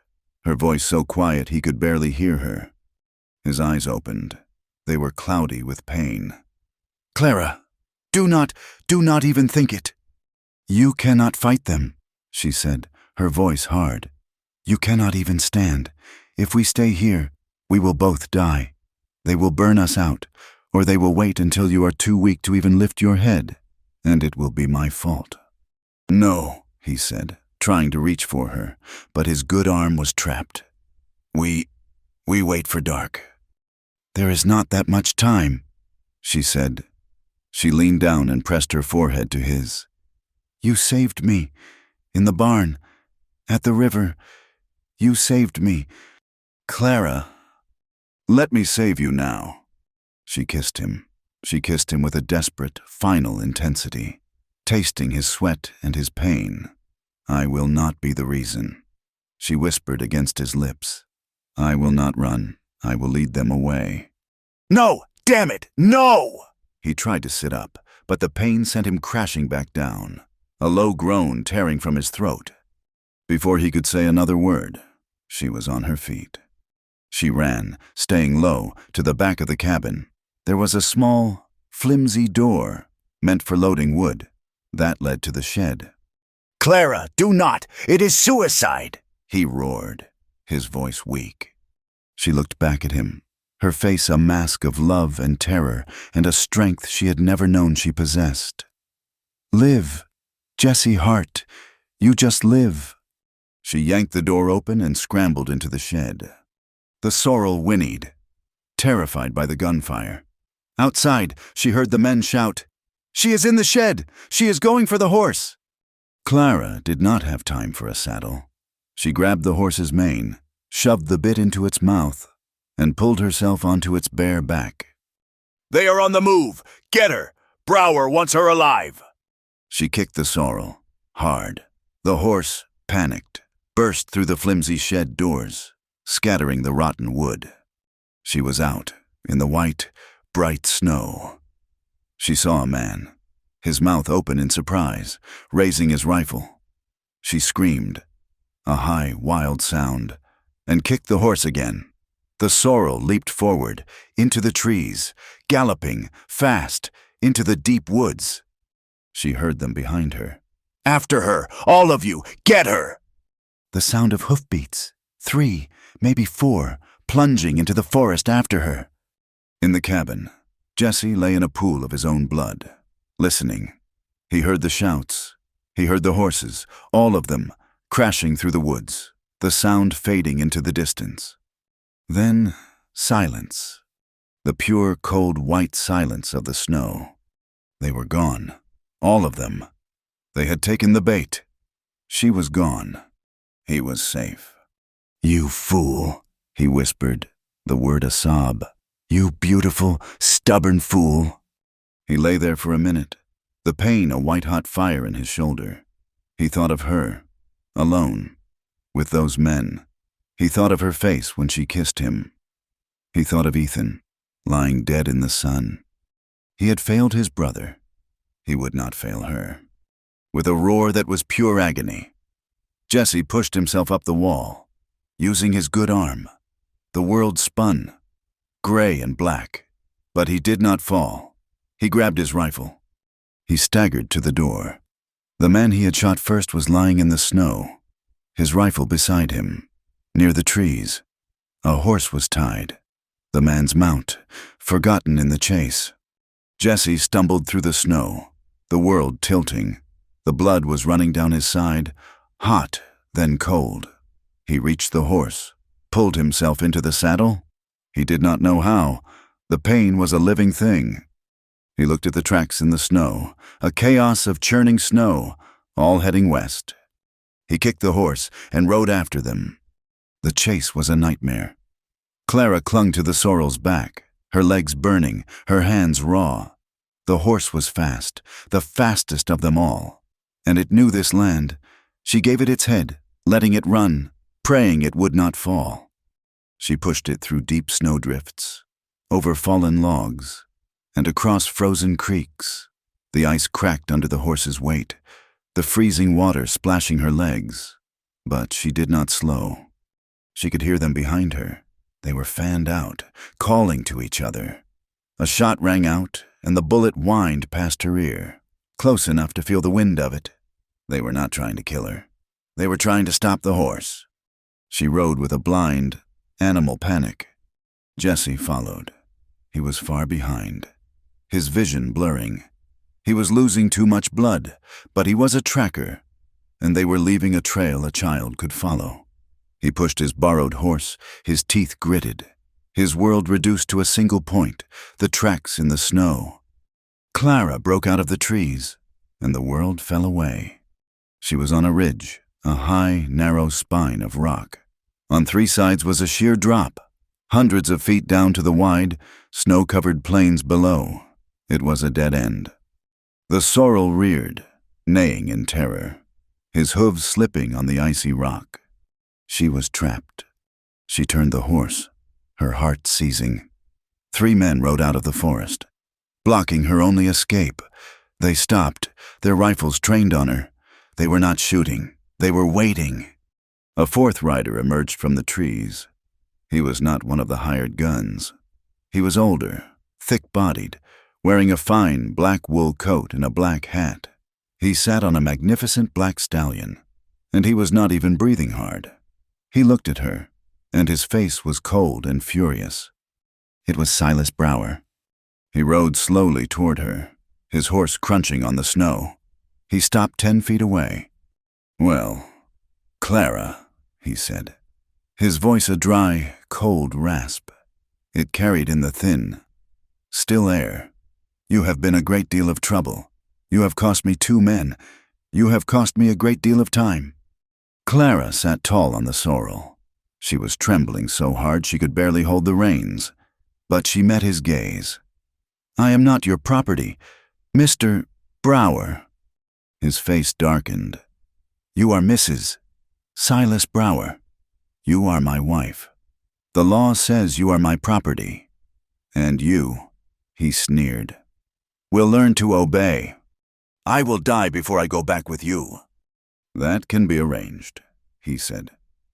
her voice so quiet he could barely hear her. His eyes opened. They were cloudy with pain. Clara, do not even think it. You cannot fight them, she said, her voice hard. You cannot even stand. If we stay here, we will both die. They will burn us out, or they will wait until you are too weak to even lift your head, and it will be my fault. No, he said, trying to reach for her, but his good arm was trapped. We wait for dark. There is not that much time, she said. She leaned down and pressed her forehead to his. You saved me, in the barn, at the river. You saved me. Clara, let me save you now. She kissed him. She kissed him with a desperate, final intensity, tasting his sweat and his pain. I will not be the reason. She whispered against his lips. I will not run. I will lead them away. No! Damn it! No! He tried to sit up, but the pain sent him crashing back down, a low groan tearing from his throat. Before he could say another word, she was on her feet. She ran, staying low, to the back of the cabin. There was a small, flimsy door, meant for loading wood. That led to the shed. Clara, do not! It is suicide! He roared, his voice weak. She looked back at him, her face a mask of love and terror and a strength she had never known she possessed. Live, Jessie Hart. You just live. She yanked the door open and scrambled into the shed. The sorrel whinnied, terrified by the gunfire. Outside, she heard the men shout, She is in the shed! She is going for the horse! Clara did not have time for a saddle. She grabbed the horse's mane, shoved the bit into its mouth, and pulled herself onto its bare back. They are on the move! Get her! Brower wants her alive! She kicked the sorrel, hard. The horse, panicked, burst through the flimsy shed doors, scattering the rotten wood. She was out, in the white, bright snow. She saw a man, his mouth open in surprise, raising his rifle. She screamed, a high, wild sound, and kicked the horse again. The sorrel leaped forward, into the trees, galloping, fast, into the deep woods. She heard them behind her. After her, all of you, get her! The sound of hoofbeats, 3, maybe 4, plunging into the forest after her. In the cabin, Jessie lay in a pool of his own blood, listening. He heard the shouts. He heard the horses, all of them, crashing through the woods, the sound fading into the distance. Then, silence. The pure, cold, white silence of the snow. They were gone, all of them. They had taken the bait. She was gone. He was safe. You fool, he whispered, the word a sob. You beautiful, stubborn fool. He lay there for a minute, the pain a white-hot fire in his shoulder. He thought of her, alone, with those men. He thought of her face when she kissed him. He thought of Ethan, lying dead in the sun. He had failed his brother. He would not fail her. with a roar that was pure agony. Jesse pushed himself up the wall, using his good arm. The world spun, gray and black, but he did not fall. He grabbed his rifle. He staggered to the door. The man he had shot first was lying in the snow, his rifle beside him, near the trees. A horse was tied, the man's mount, forgotten in the chase. Jesse stumbled through the snow, the world tilting. The blood was running down his side, hot, then cold. He reached the horse, pulled himself into the saddle. He did not know how. The pain was a living thing. He looked at the tracks in the snow, a chaos of churning snow, all heading west. He kicked the horse and rode after them. The chase was a nightmare. Clara clung to the sorrel's back, her legs burning, her hands raw. The horse was fast, the fastest of them all, and it knew this land. She gave it its head, letting it run, praying it would not fall. She pushed it through deep snowdrifts, over fallen logs, and across frozen creeks. The ice cracked under the horse's weight, the freezing water splashing her legs. But she did not slow. She could hear them behind her. They were fanned out, calling to each other. A shot rang out, and the bullet whined past her ear, close enough to feel the wind of it. They were not trying to kill her. They were trying to stop the horse. She rode with a blind, animal panic. Jesse followed. He was far behind, his vision blurring. He was losing too much blood, but he was a tracker, and they were leaving a trail a child could follow. He pushed his borrowed horse, his teeth gritted, his world reduced to a single point, the tracks in the snow. Clara broke out of the trees, and the world fell away. She was on a ridge, a high, narrow spine of rock. On three sides was a sheer drop, hundreds of feet down to the wide, snow-covered plains below. It was a dead end. The sorrel reared, neighing in terror, his hooves slipping on the icy rock. She was trapped. She turned the horse, her heart seizing. 3 men rode out of the forest, blocking her only escape. They stopped, their rifles trained on her. They were not shooting. They were waiting. A 4th rider emerged from the trees. He was not one of the hired guns. He was older, thick-bodied, wearing a fine black wool coat and a black hat. He sat on a magnificent black stallion, and he was not even breathing hard. He looked at her, and his face was cold and furious. It was Silas Brower. He rode slowly toward her, his horse crunching on the snow. He stopped 10 feet away. "Well, Clara," he said, his voice a dry, cold rasp. It carried in the thin, still air. "You have been a great deal of trouble. You have cost me 2 men. You have cost me a great deal of time." Clara sat tall on the sorrel. She was trembling so hard she could barely hold the reins, but she met his gaze. "I am not your property, Mr. Brower." His face darkened. "You are Mrs. Silas Brower. You are my wife. The law says you are my property. And you," he sneered, "will learn to obey. I will die before I go back with you." "That can be arranged," he said,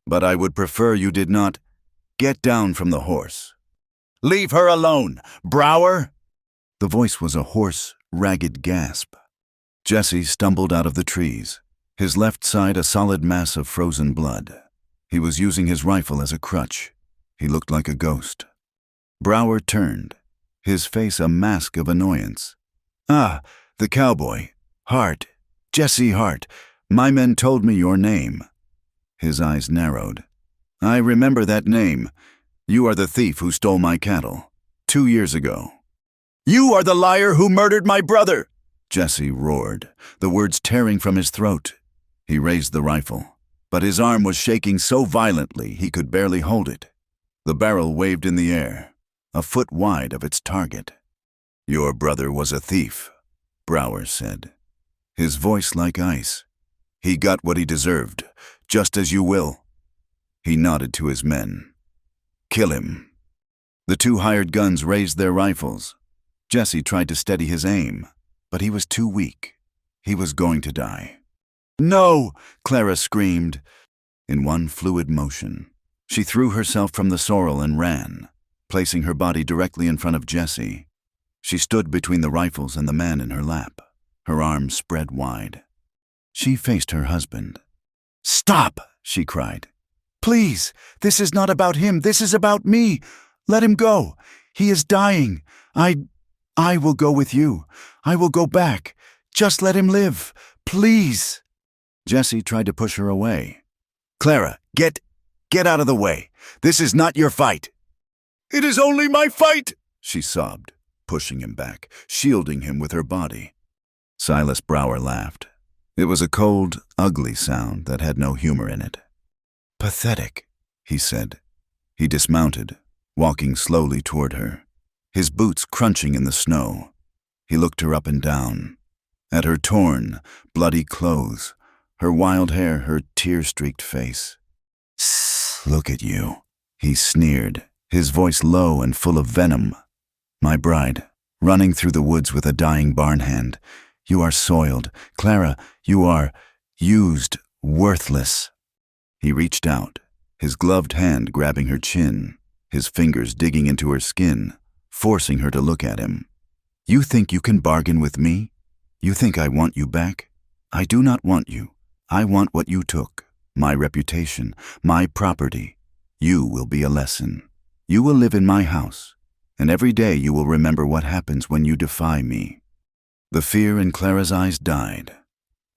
"but I would prefer you did not get down from the horse." "Leave her alone, Brower!" The voice was a hoarse, ragged gasp. Jesse stumbled out of the trees, his left side a solid mass of frozen blood. He was using his rifle as a crutch. He looked like a ghost. Brower turned, his face a mask of annoyance. "Ah, the cowboy. Hart. Jesse Hart. My men told me your name." His eyes narrowed. "I remember that name. You are the thief who stole my cattle 2 years ago." "You are the liar who murdered my brother!" Jesse roared, the words tearing from his throat. He raised the rifle, but his arm was shaking so violently he could barely hold it. The barrel waved in the air, a foot wide of its target. "Your brother was a thief," Brower said, his voice like ice. "He got what he deserved, just as you will." He nodded to his men. "Kill him." The 2 hired guns raised their rifles. Jesse tried to steady his aim, but he was too weak. He was going to die. "No!" Clara screamed. In one fluid motion, she threw herself from the sorrel and ran, placing her body directly in front of Jesse. She stood between the rifles and the man in her lap, her arms spread wide. She faced her husband. "Stop!" she cried. "Please, this is not about him. This is about me. Let him go. He is dying. I will go with you. I will go back. Just let him live. Please." Jesse tried to push her away. "Clara, get out of the way. This is not your fight." "It is only my fight," she sobbed, pushing him back, shielding him with her body. Silas Brower laughed. It was a cold, ugly sound that had no humor in it. "Pathetic," he said. He dismounted, walking slowly toward her, his boots crunching in the snow. He looked her up and down, at her torn, bloody clothes, her wild hair, her tear-streaked face. "Look at you," he sneered, his voice low and full of venom. "My bride, running through the woods with a dying barn hand. You are soiled. Clara, you are used, worthless." He reached out, his gloved hand grabbing her chin, his fingers digging into her skin, forcing her to look at him. "You think you can bargain with me? You think I want you back? I do not want you. I want what you took, my reputation, my property. You will be a lesson. You will live in my house, and every day you will remember what happens when you defy me." The fear in Clara's eyes died.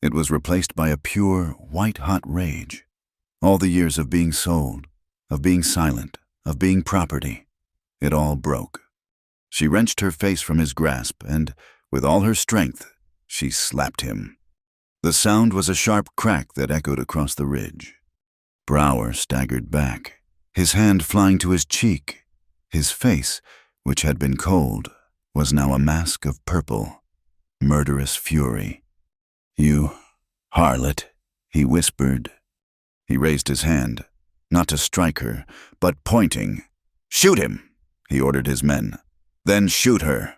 It was replaced by a pure, white-hot rage. All the years of being sold, of being silent, of being property, it all broke. She wrenched her face from his grasp and, with all her strength, she slapped him. The sound was a sharp crack that echoed across the ridge. Brower staggered back, his hand flying to his cheek. His face, which had been cold, was now a mask of purple, murderous fury. "You harlot," he whispered. He raised his hand, not to strike her, but pointing. "Shoot him," he ordered his men. "Then shoot her."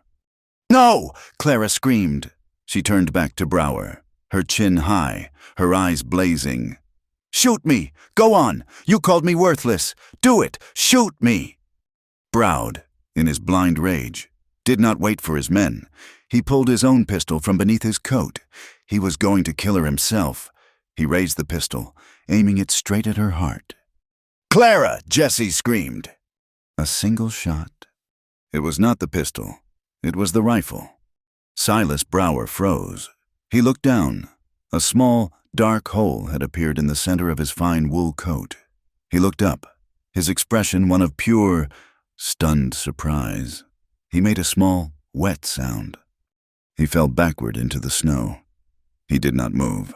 "No!" Clara screamed. She turned back to Brower, her chin high, her eyes blazing. "Shoot me! Go on! You called me worthless! Do it! Shoot me!" Browd, in his blind rage, did not wait for his men. He pulled his own pistol from beneath his coat. He was going to kill her himself. He raised the pistol, aiming it straight at her heart. "Clara!" Jesse screamed. A single shot. It was not the pistol. It was the rifle. Silas Brower froze. He looked down. A small, dark hole had appeared in the center of his fine wool coat. He looked up, his expression one of pure, stunned surprise. He made a small, wet sound. He fell backward into the snow. He did not move.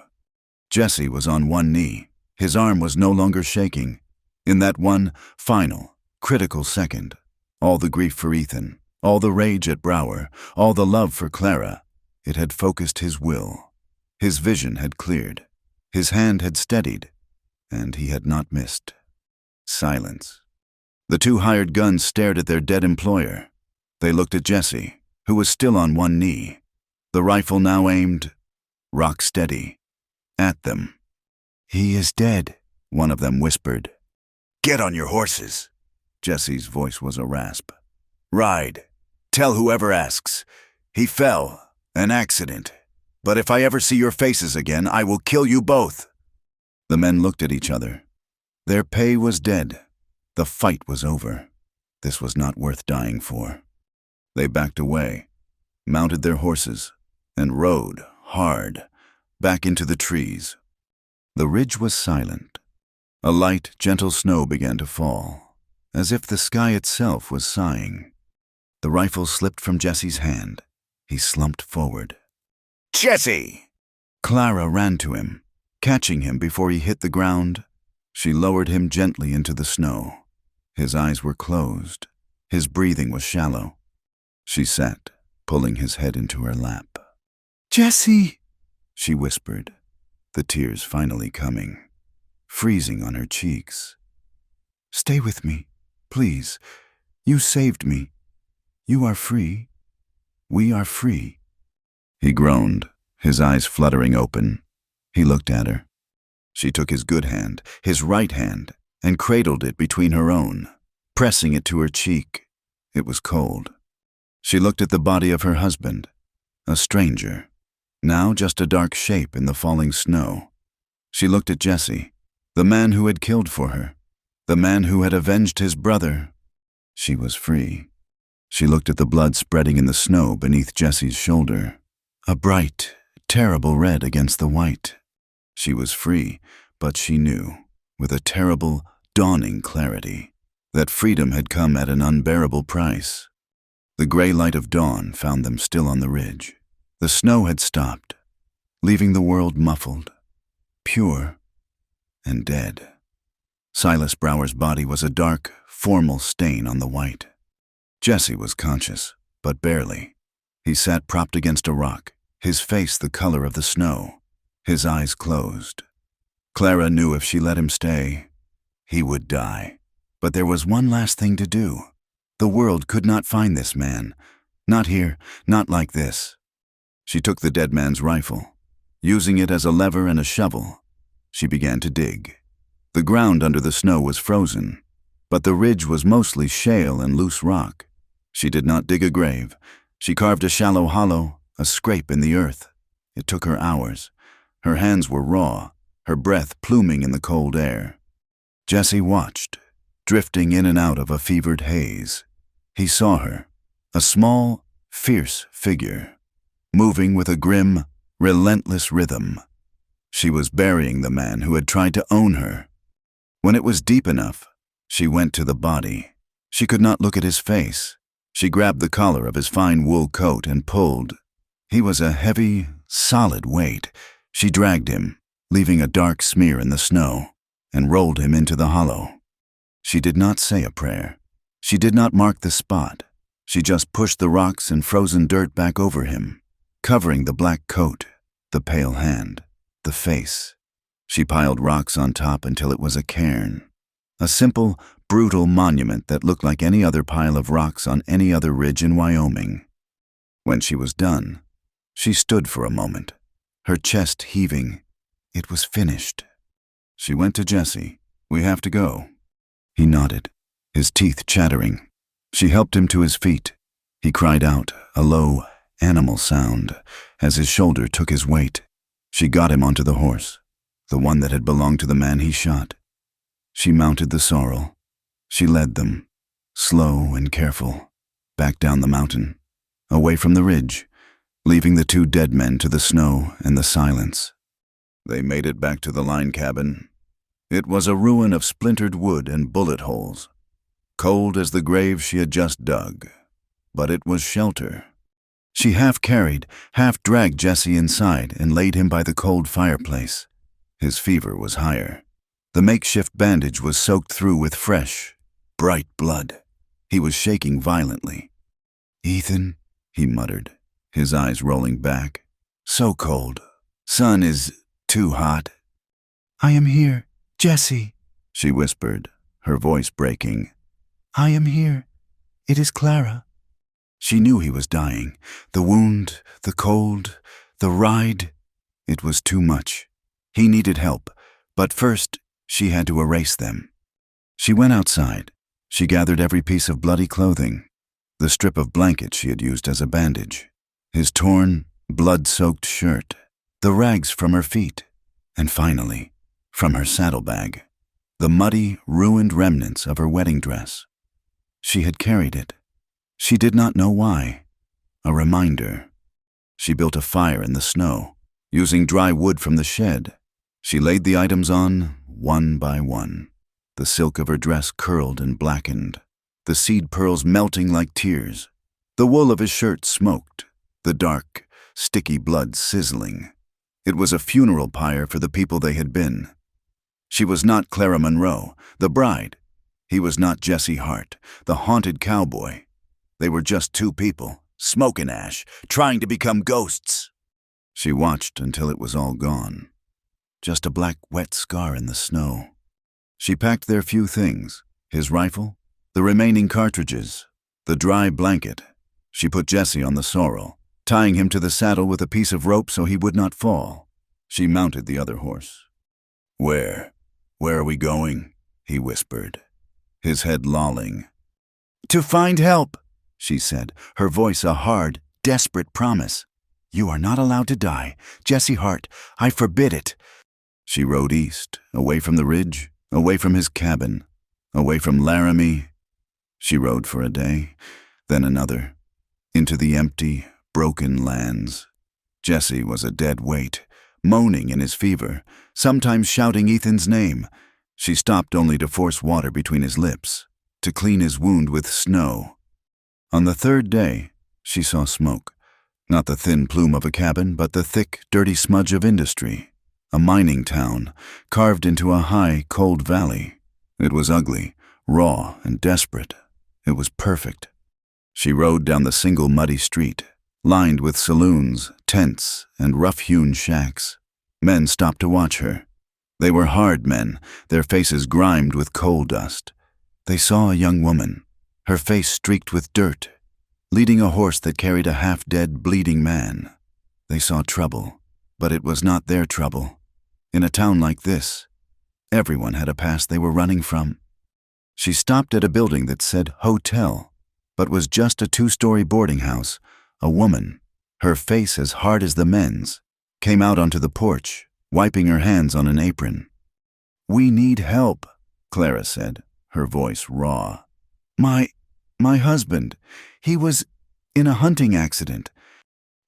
Jesse was on one knee. His arm was no longer shaking. In that one, final, critical second, all the grief for Ethan, all the rage at Brower, all the love for Clara, it had focused his will. His vision had cleared. His hand had steadied, and he had not missed. Silence. The two hired guns stared at their dead employer. They looked at Jesse, who was still on one knee, the rifle now aimed, rock steady, at them. "He is dead," one of them whispered. "Get on your horses." Jesse's voice was a rasp. "Ride. Tell whoever asks. He fell. An accident. But if I ever see your faces again, I will kill you both." The men looked at each other. Their pay was dead. The fight was over. This was not worth dying for. They backed away, mounted their horses, and rode, hard, back into the trees. The ridge was silent. A light, gentle snow began to fall, as if the sky itself was sighing. The rifle slipped from Jesse's hand. He slumped forward. "Jesse!" Clara ran to him, catching him before he hit the ground. She lowered him gently into the snow. His eyes were closed. His breathing was shallow. She sat, pulling his head into her lap. "Jesse!" she whispered, the tears finally coming, freezing on her cheeks. "Stay with me, please. You saved me. You are free. We are free." He groaned, his eyes fluttering open. He looked at her. She took his good hand, his right hand, and cradled it between her own, pressing it to her cheek. It was cold. She looked at the body of her husband, a stranger, now just a dark shape in the falling snow. She looked at Jesse, the man who had killed for her, the man who had avenged his brother. She was free. She looked at the blood spreading in the snow beneath Jesse's shoulder, a bright, terrible red against the white. She was free, but she knew, with a terrible, dawning clarity, that freedom had come at an unbearable price. The gray light of dawn found them still on the ridge. The snow had stopped, leaving the world muffled, pure, and dead. Silas Brower's body was a dark, formal stain on the white. Jesse was conscious, but barely. He sat propped against a rock, his face the color of the snow, his eyes closed. Clara knew if she let him stay, he would die. But there was one last thing to do. The world could not find this man. Not here, not like this. She took the dead man's rifle. Using it as a lever and a shovel, she began to dig. The ground under the snow was frozen, but the ridge was mostly shale and loose rock. She did not dig a grave. She carved a shallow hollow, a scrape in the earth. It took her hours. Her hands were raw, her breath pluming in the cold air. Jesse watched, drifting in and out of a fevered haze. He saw her, a small, fierce figure, moving with a grim, relentless rhythm. She was burying the man who had tried to own her. When it was deep enough, she went to the body. She could not look at his face. She grabbed the collar of his fine wool coat and pulled. He was a heavy, solid weight. She dragged him, leaving a dark smear in the snow, and rolled him into the hollow. She did not say a prayer. She did not mark the spot. She just pushed the rocks and frozen dirt back over him, covering the black coat, the pale hand, the face. She piled rocks on top until it was a cairn, a simple, brutal monument that looked like any other pile of rocks on any other ridge in Wyoming. When she was done, she stood for a moment, her chest heaving. It was finished. She went to Jesse. "We have to go." He nodded, his teeth chattering. She helped him to his feet. He cried out, a low, animal sound, as his shoulder took his weight. She got him onto the horse, the one that had belonged to the man he shot. She mounted the sorrel. She led them, slow and careful, back down the mountain, away from the ridge, leaving the two dead men to the snow and the silence. They made it back to the line cabin. It was a ruin of splintered wood and bullet holes, cold as the grave she had just dug, but it was shelter. She half carried, half dragged Jesse inside and laid him by the cold fireplace. His fever was higher. The makeshift bandage was soaked through with fresh, bright blood. He was shaking violently. "Ethan," he muttered, his eyes rolling back. "So cold. Sun is too hot." "I am here, Jesse," she whispered, her voice breaking. "I am here. It is Clara." She knew he was dying. The wound, the cold, the ride. It was too much. He needed help, but first she had to erase them. She went outside. She gathered every piece of bloody clothing, the strip of blanket she had used as a bandage, his torn, blood-soaked shirt, the rags from her feet, and finally, from her saddlebag, the muddy, ruined remnants of her wedding dress. She had carried it. She did not know why. A reminder. She built a fire in the snow, using dry wood from the shed. She laid the items on, one by one. The silk of her dress curled and blackened, the seed pearls melting like tears. The wool of his shirt smoked, the dark, sticky blood sizzling. It was a funeral pyre for the people they had been. She was not Clara Monroe, the bride. He was not Jesse Hart, the haunted cowboy. They were just two people, smoking ash, trying to become ghosts. She watched until it was all gone. Just a black, wet scar in the snow. She packed their few things, his rifle, the remaining cartridges, the dry blanket. She put Jesse on the sorrel, tying him to the saddle with a piece of rope so he would not fall. She mounted the other horse. Where are we going?" he whispered, his head lolling. "To find help," she said, her voice a hard, desperate promise. "You are not allowed to die. Jesse Hart, I forbid it." She rode east, away from the ridge, away from his cabin, away from Laramie. She rode for a day, then another, into the empty, broken lands. Jesse was a dead weight, moaning in his fever, sometimes shouting Ethan's name. She stopped only to force water between his lips, to clean his wound with snow. On the third day, she saw smoke. Not the thin plume of a cabin, but the thick, dirty smudge of industry. A mining town, carved into a high, cold valley. It was ugly, raw, and desperate. It was perfect. She rode down the single muddy street, lined with saloons, tents, and rough-hewn shacks. Men stopped to watch her. They were hard men, their faces grimed with coal dust. They saw a young woman, her face streaked with dirt, leading a horse that carried a half-dead, bleeding man. They saw trouble, but it was not their trouble. In a town like this, everyone had a past they were running from. She stopped at a building that said hotel, but was just a 2-story boarding house. A woman, her face as hard as the men's, came out onto the porch, wiping her hands on an apron. "We need help," Clara said, her voice raw. My husband, he was in a hunting accident."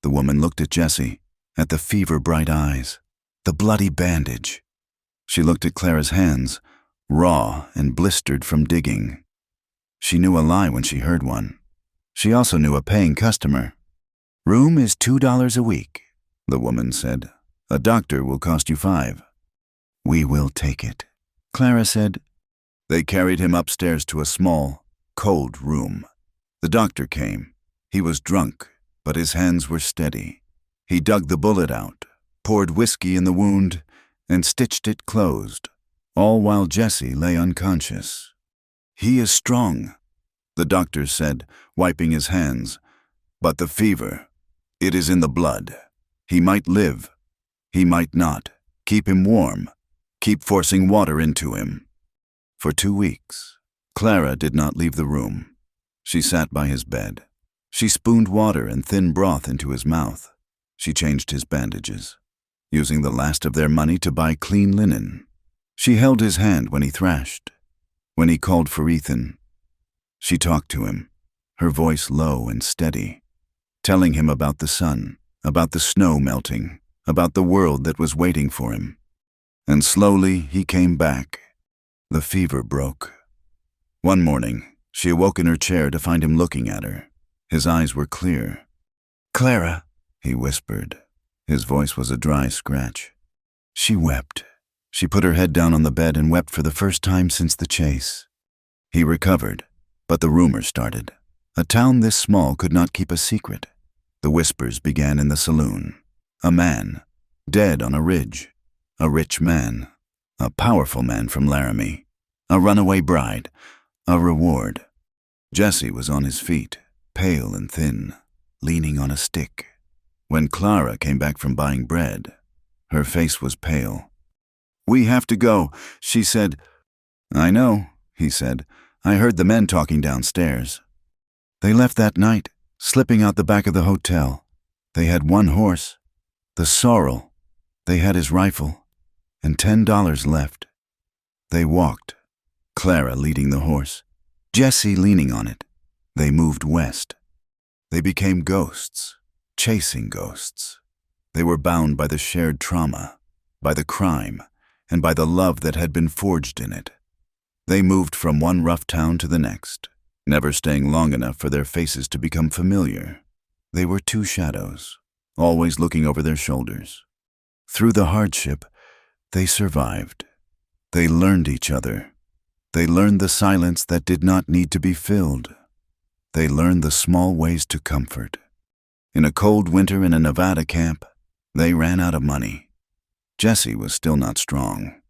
The woman looked at Jesse, at the fever-bright eyes, the bloody bandage. She looked at Clara's hands, raw and blistered from digging. She knew a lie when she heard one. She also knew a paying customer. "Room is $2 a week," the woman said. "A doctor will cost you $5. "We will take it," Clara said. They carried him upstairs to a small, cold room. The doctor came. He was drunk, but his hands were steady. He dug the bullet out, poured whiskey in the wound, and stitched it closed, all while Jesse lay unconscious. "He is strong," the doctor said, wiping his hands. "But the fever, it is in the blood. He might live. He might not. Keep him warm. Keep forcing water into him." For 2 weeks, Clara did not leave the room. She sat by his bed. She spooned water and thin broth into his mouth. She changed his bandages, using the last of their money to buy clean linen. She held his hand when he thrashed, when he called for Ethan. She talked to him, her voice low and steady, telling him about the sun, about the snow melting, about the world that was waiting for him. And slowly he came back. The fever broke. One morning, she awoke in her chair to find him looking at her. His eyes were clear. "Clara," he whispered. His voice was a dry scratch. She wept. She put her head down on the bed and wept for the first time since the chase. He recovered, but the rumor started. A town this small could not keep a secret. The whispers began in the saloon. A man, dead on a ridge. A rich man. A powerful man from Laramie. A runaway bride. A reward. Jesse was on his feet, pale and thin, leaning on a stick. When Clara came back from buying bread, her face was pale. "We have to go," she said. "I know," he said. "I heard the men talking downstairs." They left that night, slipping out the back of the hotel. They had one horse, the sorrel. They had his rifle, and $10 left. They walked, Clara leading the horse, Jesse leaning on it. They moved west. They became ghosts, chasing ghosts. They were bound by the shared trauma, by the crime, and by the love that had been forged in it. They moved from one rough town to the next, never staying long enough for their faces to become familiar. They were two shadows, always looking over their shoulders. Through the hardship, they survived. They learned each other. They learned the silence that did not need to be filled. They learned the small ways to comfort. In a cold winter in a Nevada camp, they ran out of money. Jesse was still not strong,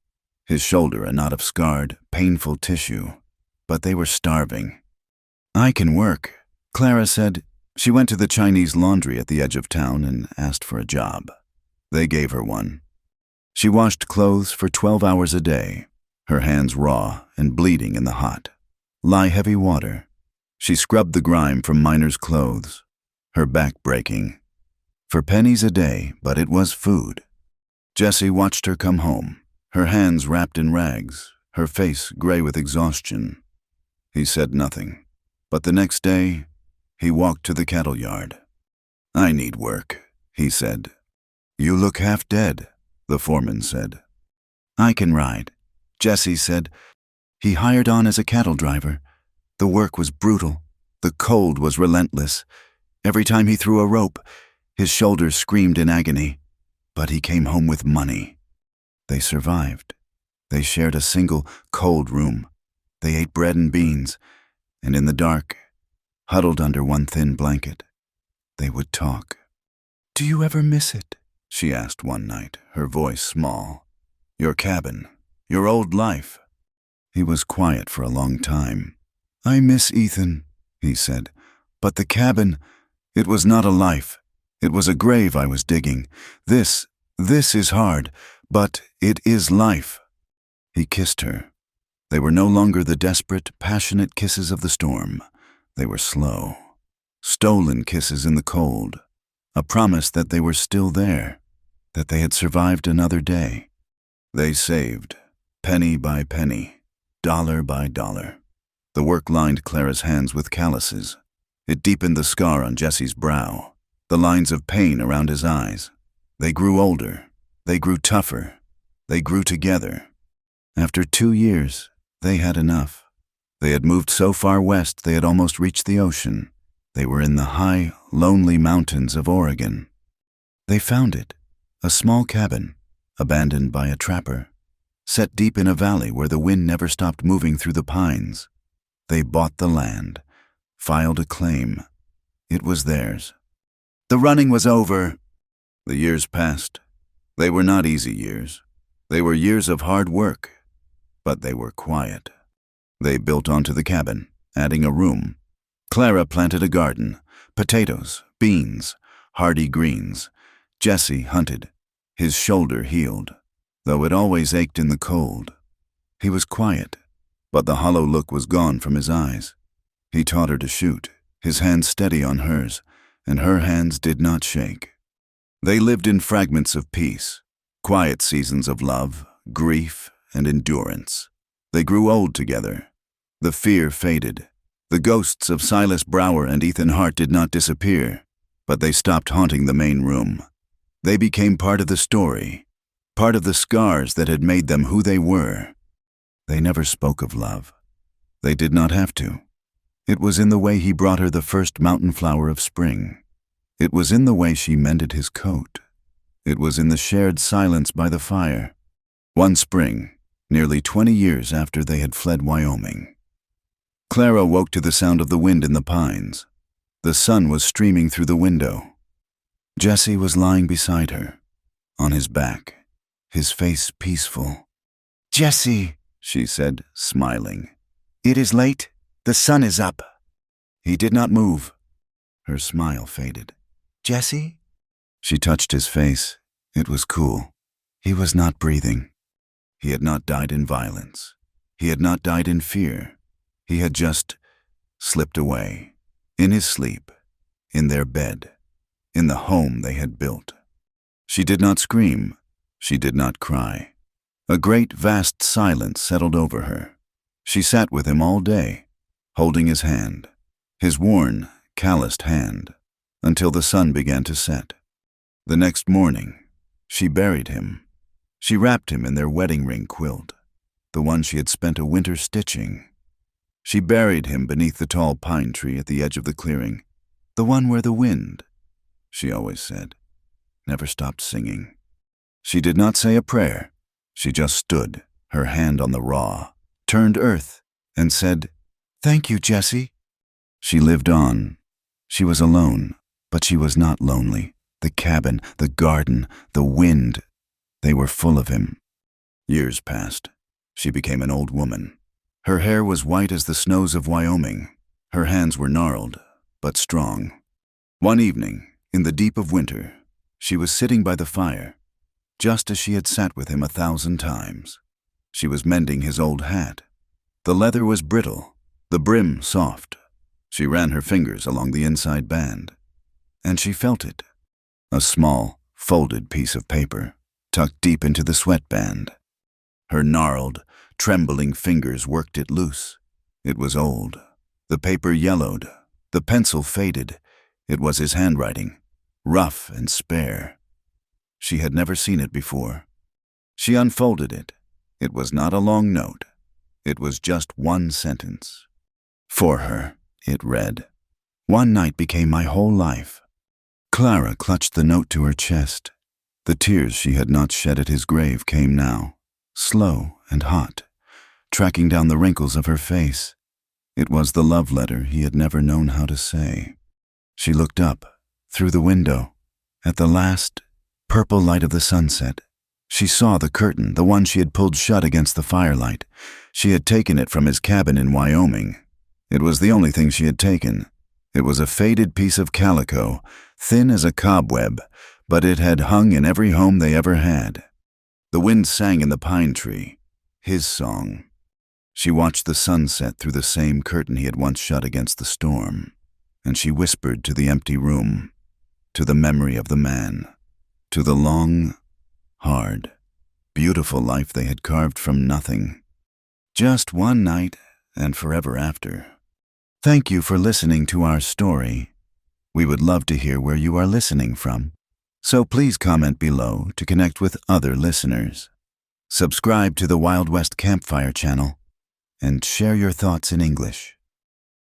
his shoulder a knot of scarred, painful tissue, but they were starving. "I can work," Clara said. She went to the Chinese laundry at the edge of town and asked for a job. They gave her one. She washed clothes for 12 hours a day, her hands raw and bleeding in the hot, heavy water. She scrubbed the grime from miners' clothes, her back breaking. For pennies a day, but it was food. Jesse watched her come home, her hands wrapped in rags, her face gray with exhaustion. He said nothing, but the next day, he walked to the cattle yard. "I need work," he said. "You look half dead," the foreman said. "I can ride," Jesse said. He hired on as a cattle driver. The work was brutal. The cold was relentless. Every time he threw a rope, his shoulders screamed in agony. But he came home with money. They survived. They shared a single, cold room. They ate bread and beans, and in the dark, huddled under one thin blanket, they would talk. "Do you ever miss it?" she asked one night, her voice small. "Your cabin, your old life." He was quiet for a long time. "I miss Ethan," he said, "but the cabin, it was not a life. It was a grave I was digging. This is hard, but it is life." He kissed her. They were no longer the desperate, passionate kisses of the storm. They were slow, stolen kisses in the cold, a promise that they were still there, that they had survived another day. They saved, penny by penny, dollar by dollar. The work lined Clara's hands with calluses. It deepened the scar on Jesse's brow, the lines of pain around his eyes. They grew older. They grew tougher. They grew together. After 2 years, they had enough. They had moved so far west they had almost reached the ocean. They were in the high, lonely mountains of Oregon. They found it, a small cabin, abandoned by a trapper, set deep in a valley where the wind never stopped moving through the pines. They bought the land, filed a claim. It was theirs. The running was over. The years passed. They were not easy years. They were years of hard work, but they were quiet. They built onto the cabin, adding a room. Clara planted a garden, potatoes, beans, hardy greens. Jesse hunted. His shoulder healed, though it always ached in the cold. He was quiet, but the hollow look was gone from his eyes. He taught her to shoot, his hands steady on hers, and her hands did not shake. They lived in fragments of peace, quiet seasons of love, grief, and endurance. They grew old together. The fear faded. The ghosts of Silas Brower and Ethan Hart did not disappear, but they stopped haunting the main room. They became part of the story, part of the scars that had made them who they were. They never spoke of love. They did not have to. It was in the way he brought her the first mountain flower of spring. It was in the way she mended his coat. It was in the shared silence by the fire. One spring, nearly 20 years after they had fled Wyoming. Clara woke to the sound of the wind in the pines. The sun was streaming through the window. Jesse was lying beside her, on his back, his face peaceful. "Jesse," she said, smiling. "It is late. The sun is up." He did not move. Her smile faded. "Jesse?" She touched his face. It was cool. He was not breathing. He had not died in violence. He had not died in fear. He had just slipped away, in his sleep, in their bed, in the home they had built. She did not scream. She did not cry. A great, vast silence settled over her. She sat with him all day, holding his hand, his worn, calloused hand, until the sun began to set. The next morning, she buried him. She wrapped him in their wedding ring quilt, the one she had spent a winter stitching. She buried him beneath the tall pine tree at the edge of the clearing, the one where the wind, she always said, never stopped singing. She did not say a prayer. She just stood, her hand on the raw, turned earth, and said, "Thank you, Jesse." She lived on. She was alone, but she was not lonely. The cabin, the garden, the wind, they were full of him. Years passed. She became an old woman. Her hair was white as the snows of Wyoming. Her hands were gnarled, but strong. One evening, in the deep of winter, she was sitting by the fire, just as she had sat with him 1,000 times. She was mending his old hat. The leather was brittle, the brim soft. She ran her fingers along the inside band, and she felt it. A small, folded piece of paper, tucked deep into the sweatband. Her gnarled, trembling fingers worked it loose. It was old. The paper yellowed. The pencil faded. It was his handwriting, rough and spare. She had never seen it before. She unfolded it. It was not a long note. It was just one sentence. For her, it read, "One night became my whole life." Clara clutched the note to her chest. The tears she had not shed at his grave came now, slow and hot, tracking down the wrinkles of her face. It was the love letter he had never known how to say. She looked up, through the window, at the last purple light of the sunset. She saw the curtain, the one she had pulled shut against the firelight. She had taken it from his cabin in Wyoming. It was the only thing she had taken. It was a faded piece of calico, thin as a cobweb, but it had hung in every home they ever had. The wind sang in the pine tree, his song. She watched the sunset through the same curtain he had once shut against the storm, and she whispered to the empty room, to the memory of the man, to the long, hard, beautiful life they had carved from nothing. Just one night and forever after. Thank you for listening to our story. We would love to hear where you are listening from, so please comment below to connect with other listeners. Subscribe to the Wild West Campfire channel and share your thoughts in English.